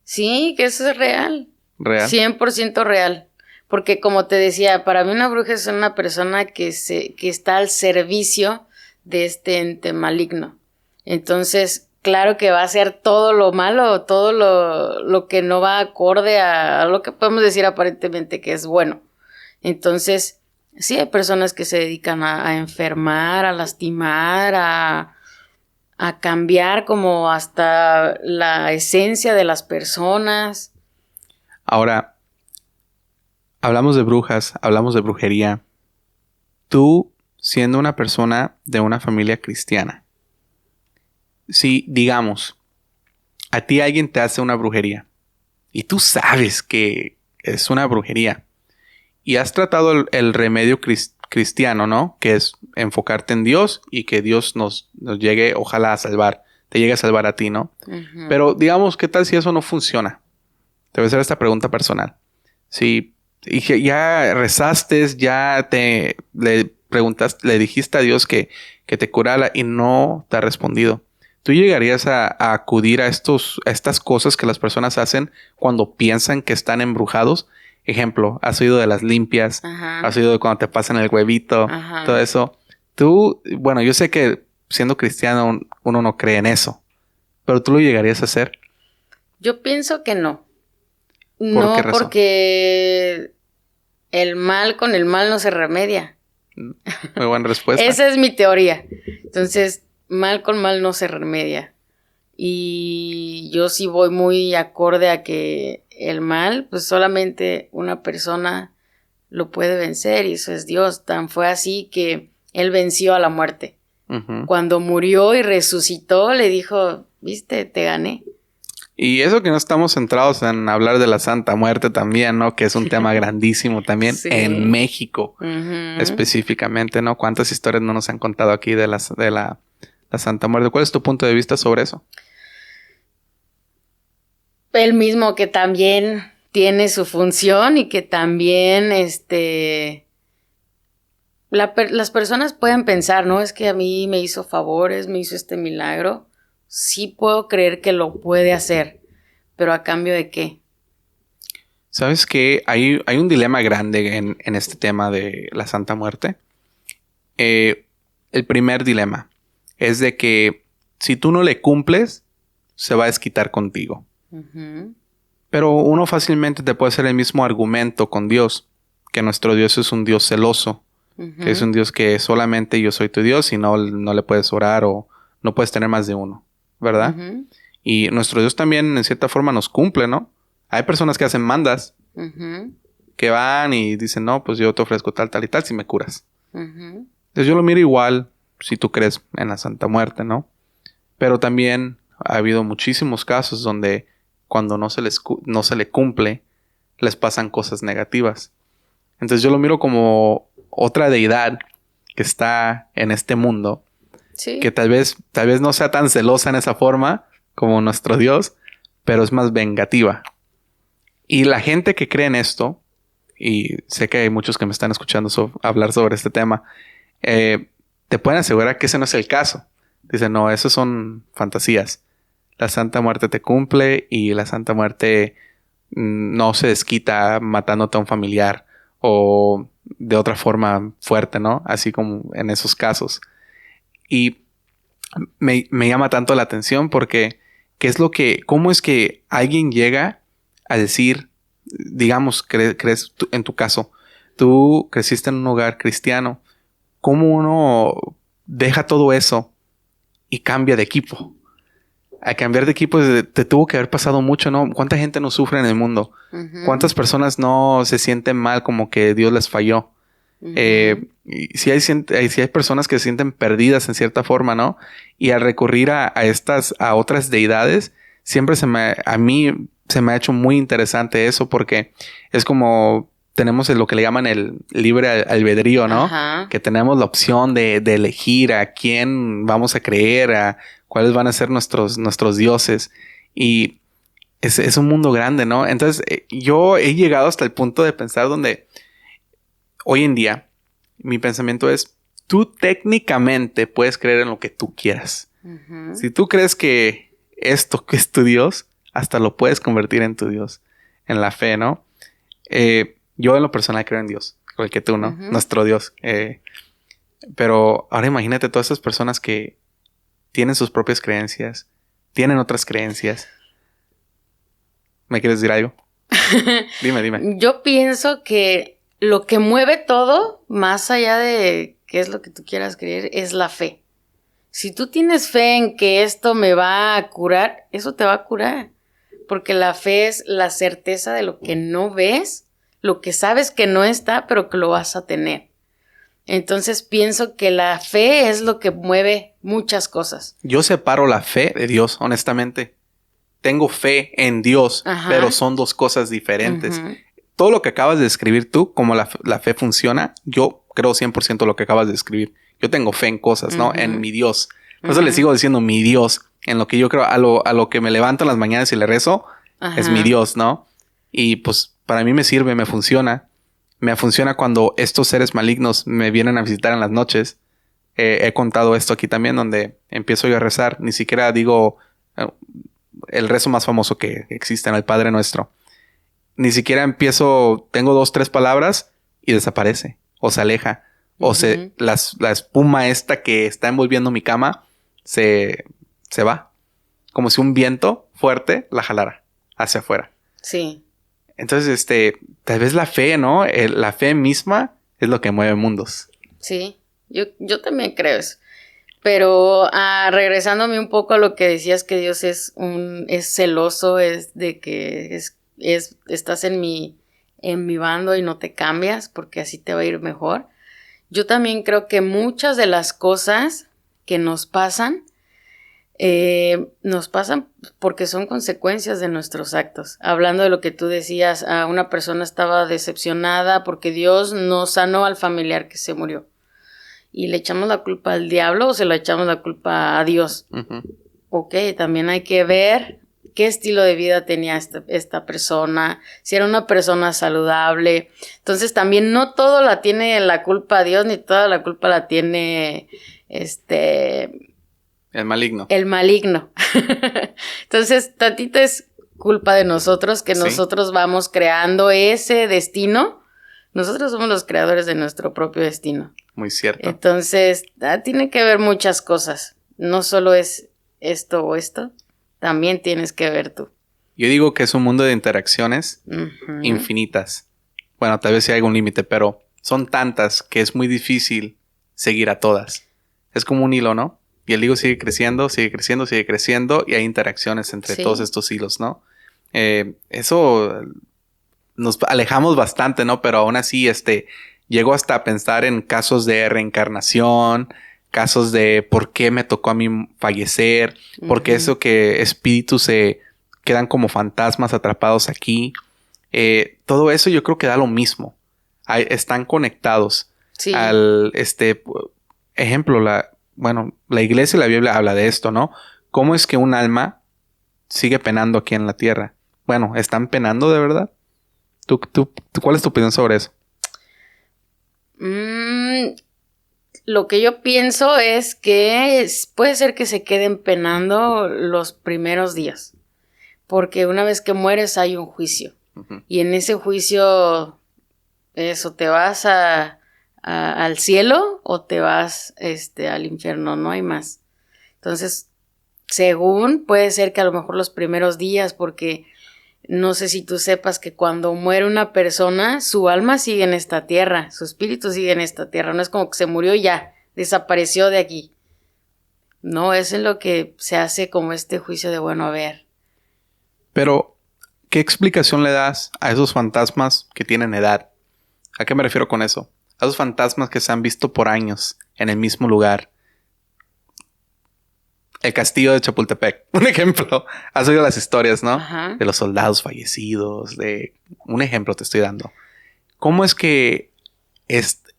Sí, que eso es real. ¿Real? 100% real. Porque como te decía, para mí una bruja es una persona que está al servicio de este ente maligno. Entonces, claro que va a hacer todo lo malo, todo lo que no va acorde a lo que podemos decir aparentemente que es bueno. Entonces, sí hay personas que se dedican a enfermar, a lastimar, a cambiar como hasta la esencia de las personas. Ahora, hablamos de brujas, hablamos de brujería. Tú, siendo una persona de una familia cristiana, si, digamos, a ti alguien te hace una brujería y tú sabes que es una brujería y has tratado el remedio cristiano, ¿no? Que es enfocarte en Dios y que Dios nos llegue, ojalá, a salvar. Te llegue a salvar a ti, ¿no? Uh-huh. Pero digamos, ¿qué tal si eso no funciona? Te voy a hacer esta pregunta personal. Si ya rezaste, ya le preguntaste, le dijiste a Dios que te curara y no te ha respondido. ¿Tú llegarías a acudir a estas cosas que las personas hacen cuando piensan que están embrujados? Ejemplo, has oído de las limpias, ajá, has oído de cuando te pasan el huevito, ajá, todo eso. Tú, bueno, yo sé que siendo cristiano uno no cree en eso, pero ¿tú lo llegarías a hacer? Yo pienso que no. No, porque el mal con el mal no se remedia. Muy buena respuesta. Esa es mi teoría. Entonces, mal con mal no se remedia. Y yo sí voy muy acorde a que el mal, pues solamente una persona lo puede vencer y eso es Dios. Tan fue así que Él venció a la muerte. Uh-huh. Cuando murió y resucitó, le dijo, viste, te gané. Y eso que no estamos centrados en hablar de la Santa Muerte también, ¿no? Que es un tema grandísimo también sí, en México, uh-huh, específicamente, ¿no? ¿Cuántas historias no nos han contado aquí de la Santa Muerte? ¿Cuál es tu punto de vista sobre eso? El mismo, que también tiene su función y que también, las personas pueden pensar, ¿no? Es que a mí me hizo favores, me hizo este milagro. Sí puedo creer que lo puede hacer, pero ¿a cambio de qué? ¿Sabes qué? Hay un dilema grande en este tema de la Santa Muerte. El primer dilema es de que si tú no le cumples, se va a desquitar contigo. Uh-huh. Pero uno fácilmente te puede hacer el mismo argumento con Dios, que nuestro Dios es un Dios celoso, uh-huh, que es un Dios que solamente yo soy tu Dios y no le puedes orar o no puedes tener más de uno, ¿verdad? Uh-huh. Y nuestro Dios también en cierta forma nos cumple, ¿no? Hay personas que hacen mandas, uh-huh, que van y dicen, no, pues yo te ofrezco tal, tal y tal si me curas. Uh-huh. Entonces yo lo miro igual si tú crees en la Santa Muerte, ¿no? Pero también ha habido muchísimos casos donde cuando no se le cumple, les pasan cosas negativas. Entonces yo lo miro como otra deidad que está en este mundo, sí, que tal vez no sea tan celosa en esa forma como nuestro Dios, pero es más vengativa. Y la gente que cree en esto, y sé que hay muchos que me están escuchando hablar sobre este tema, te pueden asegurar que ese no es el caso. Dicen, no, eso son fantasías. La Santa Muerte te cumple y la Santa Muerte no se desquita matándote a un familiar o de otra forma fuerte, ¿no? Así como en esos casos. Y me llama tanto la atención porque ¿cómo es que alguien llega a decir, digamos, crees en tu caso, tú creciste en un hogar cristiano, ¿cómo uno deja todo eso y cambia de equipo? A cambiar de equipo te tuvo que haber pasado mucho, ¿no? ¿Cuánta gente no sufre en el mundo? Uh-huh. ¿Cuántas personas no se sienten mal como que Dios les falló? Uh-huh. Si hay personas que se sienten perdidas en cierta forma, ¿no? Y al recurrir a otras deidades, siempre a mí se me ha hecho muy interesante eso porque es como tenemos lo que le llaman el libre albedrío, ¿no? Uh-huh. Que tenemos la opción de elegir a quién vamos a creer, a cuáles van a ser nuestros dioses. Y es un mundo grande, ¿no? Entonces, yo he llegado hasta el punto de pensar donde hoy en día mi pensamiento es, tú técnicamente puedes creer en lo que tú quieras. Uh-huh. Si tú crees que esto que es tu Dios, hasta lo puedes convertir en tu Dios, en la fe, ¿no? Yo en lo personal creo en Dios, igual que tú, ¿no? Uh-huh. Nuestro Dios. Pero ahora imagínate todas esas personas que tienen sus propias creencias, tienen otras creencias. ¿Me quieres decir algo? Dime. Yo pienso que lo que mueve todo, más allá de qué es lo que tú quieras creer, es la fe. Si tú tienes fe en que esto me va a curar, eso te va a curar. Porque la fe es la certeza de lo que no ves, lo que sabes que no está, pero que lo vas a tener. Entonces pienso que la fe es lo que mueve muchas cosas. Yo separo la fe de Dios, honestamente. Tengo fe en Dios, pero son dos cosas diferentes. Todo lo que acabas de describir tú, como la fe funciona, yo creo 100% lo que acabas de describir. Yo tengo fe en cosas, ¿no? En mi Dios. Por eso le sigo diciendo mi Dios. En lo que yo creo, a lo que me levanto en las mañanas y le rezo, es mi Dios, ¿no? Y pues para mí me sirve, me funciona. Me funciona cuando estos seres malignos me vienen a visitar en las noches. He contado esto aquí también, donde empiezo yo a rezar. Ni siquiera digo el rezo más famoso que existe, en el Padre Nuestro. Ni siquiera empiezo, tengo 2, 3 palabras y desaparece. O se aleja. O la espuma esta que está envolviendo mi cama se va. Como si un viento fuerte la jalara hacia afuera. Sí. Entonces, tal vez la fe, ¿no? La fe misma es lo que mueve mundos. Sí, yo también creo eso. Pero regresándome un poco a lo que decías, que Dios es celoso, es de que estás en mi bando y no te cambias porque así te va a ir mejor. Yo también creo que muchas de las cosas que nos pasan porque son consecuencias de nuestros actos. Hablando de lo que tú decías, una persona estaba decepcionada porque Dios no sanó al familiar que se murió. ¿Y le echamos la culpa al diablo o se la echamos la culpa a Dios? Ok, también hay que ver qué estilo de vida tenía esta persona, si era una persona saludable. Entonces también no todo la tiene la culpa a Dios, ni toda la culpa la tiene el maligno. El maligno. Entonces, tantito es culpa de nosotros, que nosotros vamos creando ese destino. Nosotros somos los creadores de nuestro propio destino. Muy cierto. Entonces, tiene que ver muchas cosas. No solo es esto o esto, también tienes que ver tú. Yo digo que es un mundo de interacciones infinitas. Bueno, tal vez sí hay algún límite, pero son tantas que es muy difícil seguir a todas. Es como un hilo, ¿no? Y el hilo sigue creciendo, sigue creciendo, sigue creciendo y hay interacciones entre todos estos hilos, ¿no? Eso nos alejamos bastante, ¿no? Pero aún así, llego hasta a pensar en casos de reencarnación, casos de por qué me tocó a mí fallecer, por qué eso que espíritus se quedan como fantasmas atrapados aquí. Todo eso yo creo que da lo mismo. Están conectados. Sí. Ejemplo, la iglesia y la Biblia habla de esto, ¿no? ¿Cómo es que un alma sigue penando aquí en la tierra? Bueno, ¿están penando de verdad? ¿Tú ¿Cuál es tu opinión sobre eso? Lo que yo pienso es que puede ser que se queden penando los primeros días. Porque una vez que mueres hay un juicio. Y en ese juicio, te vas al cielo o te vas al infierno, no hay más. Entonces, según puede ser que a lo mejor los primeros días, porque no sé si tú sepas que cuando muere una persona, su alma sigue en esta tierra, su espíritu sigue en esta tierra, no es como que se murió y ya, desapareció de aquí. No, eso es lo que se hace como este juicio de, bueno, a ver. Pero, ¿qué explicación le das a esos fantasmas que tienen edad? ¿A qué me refiero con eso? A esos fantasmas que se han visto por años en el mismo lugar. El castillo de Chapultepec, un ejemplo. Has oído las historias, ¿no? Ajá. De los soldados fallecidos, un ejemplo te estoy dando. ¿Cómo es que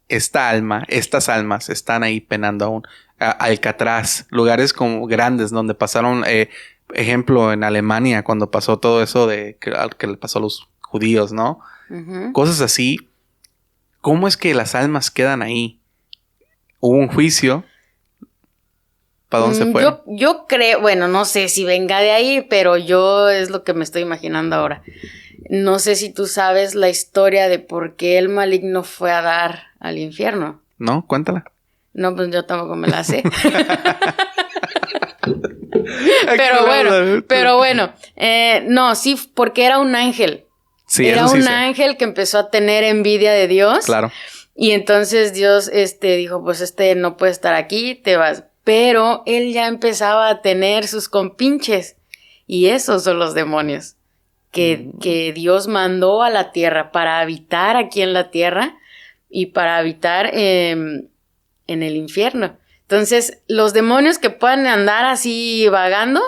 estas almas están ahí penando aún? Alcatraz, lugares como grandes donde pasaron, ejemplo, en Alemania, cuando pasó todo eso que le pasó a los judíos, ¿no? Uh-huh. Cosas así. ¿Cómo es que las almas quedan ahí? ¿Hubo un juicio? ¿Para dónde se fue? Yo creo, bueno, no sé si venga de ahí, pero yo es lo que me estoy imaginando ahora. No sé si tú sabes la historia de por qué el maligno fue a dar al infierno. No, cuéntala. No, pues yo tampoco me la sé. pero bueno, no, sí, porque era un ángel. Sí, era un ángel que empezó a tener envidia de Dios. Claro. Y entonces Dios dijo, pues no puede estar aquí, te vas. pero él ya empezaba a tener sus compinches. Y esos son los demonios que Dios mandó a la tierra para habitar aquí en la tierra y para habitar en el infierno. Entonces, los demonios que puedan andar así vagando,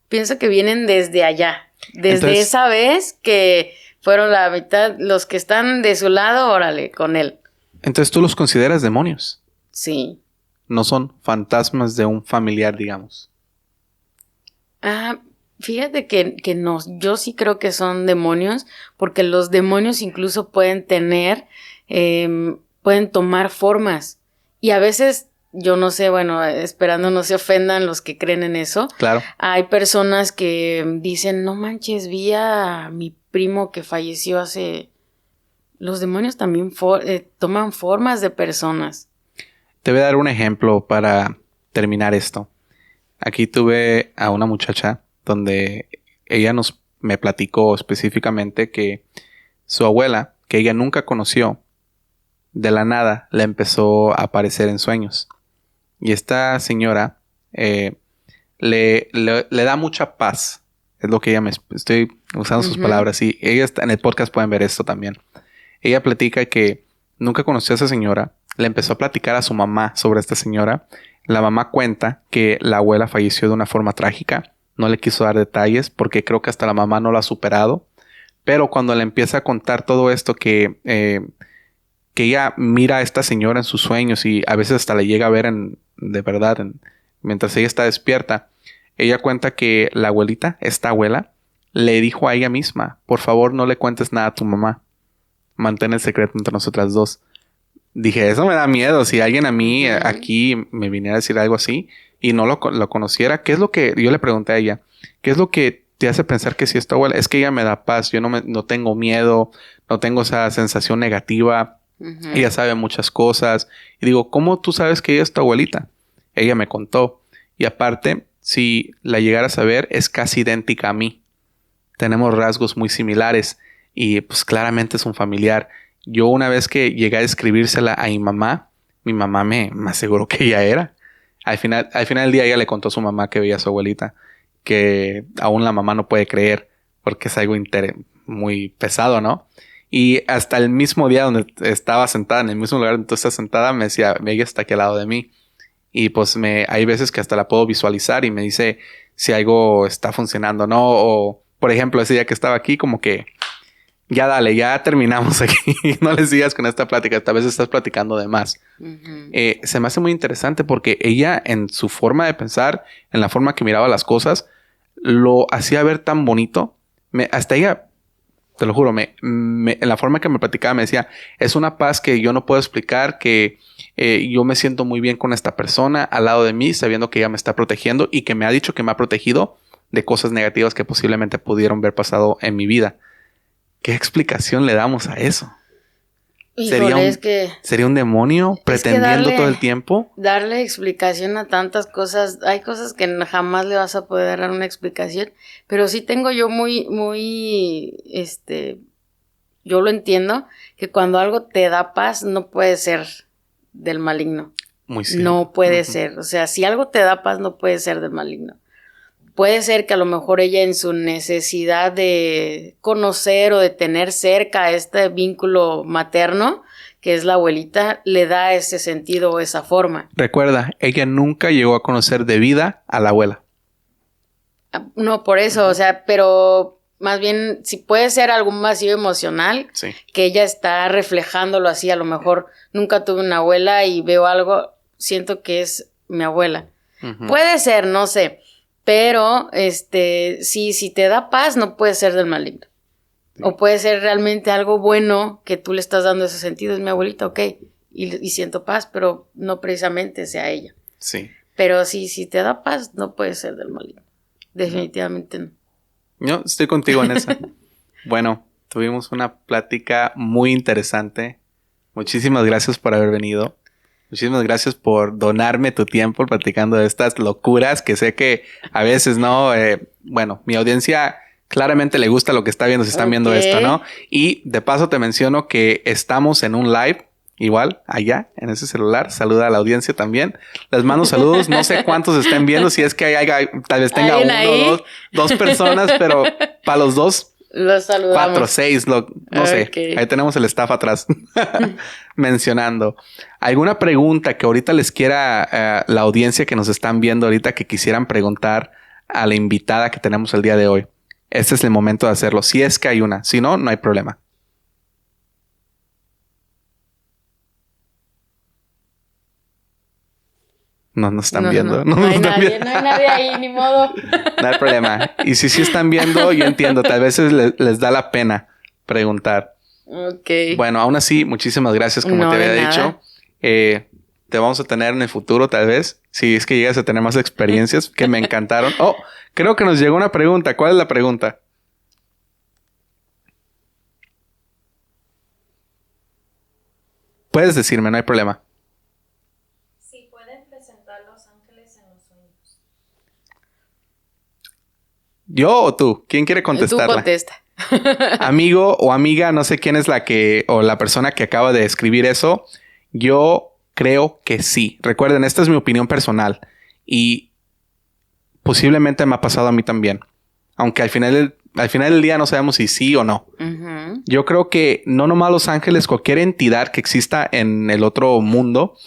pienso que vienen desde allá. Desde esa vez que fueron la mitad, los que están de su lado, órale, con él. Entonces, ¿tú los consideras demonios? Sí. No son fantasmas de un familiar, digamos. Fíjate que no, yo sí creo que son demonios, porque los demonios incluso pueden tener, pueden tomar formas. Y a veces, yo no sé, bueno, esperando no se ofendan los que creen en eso. Claro. Hay personas que dicen, no manches, vi a mi primo que falleció hace... Los demonios también toman formas de personas. Te voy a dar un ejemplo para terminar esto. Aquí tuve a una muchacha donde ella me platicó específicamente que su abuela, que ella nunca conoció, de la nada le empezó a aparecer en sueños. Y esta señora le da mucha paz. Es lo que ella estoy usando sus palabras. Y ella está en el podcast, pueden ver esto también. Ella platica que nunca conoció a esa señora. Le empezó a platicar a su mamá sobre esta señora. La mamá cuenta que la abuela falleció de una forma trágica. No le quiso dar detalles porque creo que hasta la mamá no lo ha superado. Pero cuando le empieza a contar todo esto que ella mira a esta señora en sus sueños y a veces hasta le llega a ver de verdad mientras ella está despierta, ella cuenta que la abuelita, esta abuela, le dijo a ella misma, por favor no le cuentes nada a tu mamá. Mantén el secreto entre nosotras dos. Dije, eso me da miedo. Si alguien a mí aquí me viniera a decir algo así y no lo conociera, ¿qué es lo que... Yo le pregunté a ella, ¿qué es lo que te hace pensar que si es tu abuela? Es que ella me da paz. Yo no tengo miedo, no tengo esa sensación negativa. Ella sabe muchas cosas. Y digo, ¿cómo tú sabes que ella es tu abuelita? Ella me contó. Y aparte, si la llegaras a ver, es casi idéntica a mí. Tenemos rasgos muy similares. Y pues claramente es un familiar. Yo una vez que llegué a describírsela a mi mamá me aseguró que ella era. Al final del día ella le contó a su mamá que veía a su abuelita. Que aún la mamá no puede creer. Porque es algo muy pesado, ¿no? Y hasta el mismo día donde estaba sentada, en el mismo lugar donde tú estás sentada, me decía, ella está aquí al lado de mí. Y pues hay veces que hasta la puedo visualizar y me dice si algo está funcionando, ¿no? O, por ejemplo, ese día que estaba aquí, como que ya dale, ya terminamos aquí. No le sigas con esta plática. Tal vez estás platicando de más. Se me hace muy interesante porque ella, en su forma de pensar, en la forma que miraba las cosas, lo hacía ver tan bonito. Hasta ella, te lo juro, en la forma que me platicaba me decía, es una paz que yo no puedo explicar, que yo me siento muy bien con esta persona al lado de mí, sabiendo que ella me está protegiendo y que me ha dicho que me ha protegido de cosas negativas que posiblemente pudieron haber pasado en mi vida. ¿Qué explicación le damos a eso? ¿Sería un demonio pretendiendo todo el tiempo? Darle explicación a tantas cosas. Hay cosas que jamás le vas a poder dar una explicación. Pero sí tengo yo yo lo entiendo, que cuando algo te da paz no puede ser del maligno. Muy cierto. No puede ser. O sea, si algo te da paz no puede ser del maligno. Puede ser que a lo mejor ella en su necesidad de conocer o de tener cerca este vínculo materno, que es la abuelita, le da ese sentido o esa forma. Recuerda, ella nunca llegó a conocer de vida a la abuela. No, por eso, o sea, pero más bien si puede ser algún vacío emocional, sí, que ella está reflejándolo así, a lo mejor nunca tuve una abuela y veo algo, siento que es mi abuela. Puede ser, no sé. Pero, si te da paz, no puede ser del maligno. Sí. O puede ser realmente algo bueno que tú le estás dando ese sentido. Es mi abuelita, ok. Y siento paz, pero no precisamente sea ella. Sí. Pero si te da paz, no puede ser del maligno. Definitivamente no. Yo estoy contigo en esa. Bueno, tuvimos una plática muy interesante. Muchísimas gracias por haber venido. Muchísimas gracias por donarme tu tiempo platicando de estas locuras que sé que a veces, ¿no? Mi audiencia claramente le gusta lo que está viendo, si están viendo esto, ¿no? Y de paso te menciono que estamos en un live igual, allá, en ese celular. Saluda a la audiencia también. Les mando saludos. No sé cuántos estén viendo. Si es que hay tal vez tenga uno o dos personas, pero para los dos, los saludamos. 4, 6, no sé. Ahí tenemos el staff atrás mencionando. ¿Alguna pregunta que ahorita les quiera la audiencia que nos están viendo ahorita que quisieran preguntar a la invitada que tenemos el día de hoy? Este es el momento de hacerlo. Si es que hay una. Si no, no hay problema. No nos están viendo. No hay nadie ahí, ni modo. No hay problema. Y si sí están viendo, yo entiendo. Tal vez les da la pena preguntar. Ok. Bueno, aún así, muchísimas gracias, como te había dicho. Te vamos a tener en el futuro, tal vez. Si es que llegas a tener más experiencias que me encantaron. Oh, creo que nos llegó una pregunta. ¿Cuál es la pregunta? Puedes decirme, no hay problema. ¿Yo o tú? ¿Quién quiere contestarla? Tú contesta. Amigo o amiga, no sé quién es la persona que acaba de escribir eso. Yo creo que sí. Recuerden, esta es mi opinión personal. Y posiblemente me ha pasado a mí también. Aunque al final del día no sabemos si sí o no. Uh-huh. Yo creo que no nomás Los Ángeles, cualquier entidad que exista en el otro mundo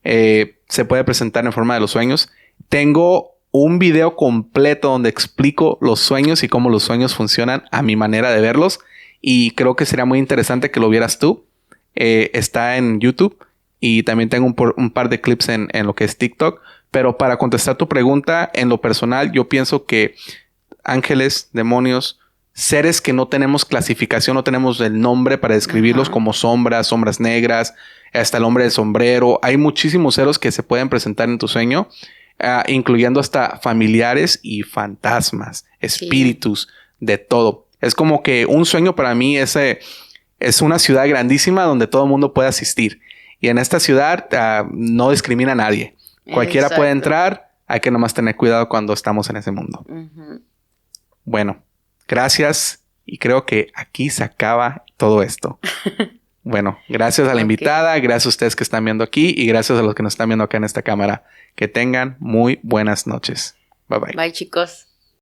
se puede presentar en forma de los sueños. Tengo un video completo donde explico los sueños y cómo los sueños funcionan a mi manera de verlos. Y creo que sería muy interesante que lo vieras tú. Está en YouTube. Y también tengo un par de clips en lo que es TikTok. Pero para contestar tu pregunta, en lo personal, yo pienso que ángeles, demonios, seres que no tenemos clasificación, no tenemos el nombre para describirlos, uh-huh, como sombras negras, hasta el hombre del sombrero. Hay muchísimos seres que se pueden presentar en tu sueño. Incluyendo hasta familiares y fantasmas, espíritus, de todo. Es como que un sueño para mí es una ciudad grandísima donde todo el mundo puede asistir. Y en esta ciudad no discrimina a nadie. Cualquiera Exacto. puede entrar. Hay que nomás tener cuidado cuando estamos en ese mundo. Uh-huh. Bueno, gracias. Y creo que aquí se acaba todo esto. Bueno, gracias a la invitada, gracias a ustedes que están viendo aquí y gracias a los que nos están viendo acá en esta cámara. Que tengan muy buenas noches. Bye bye. Bye, chicos.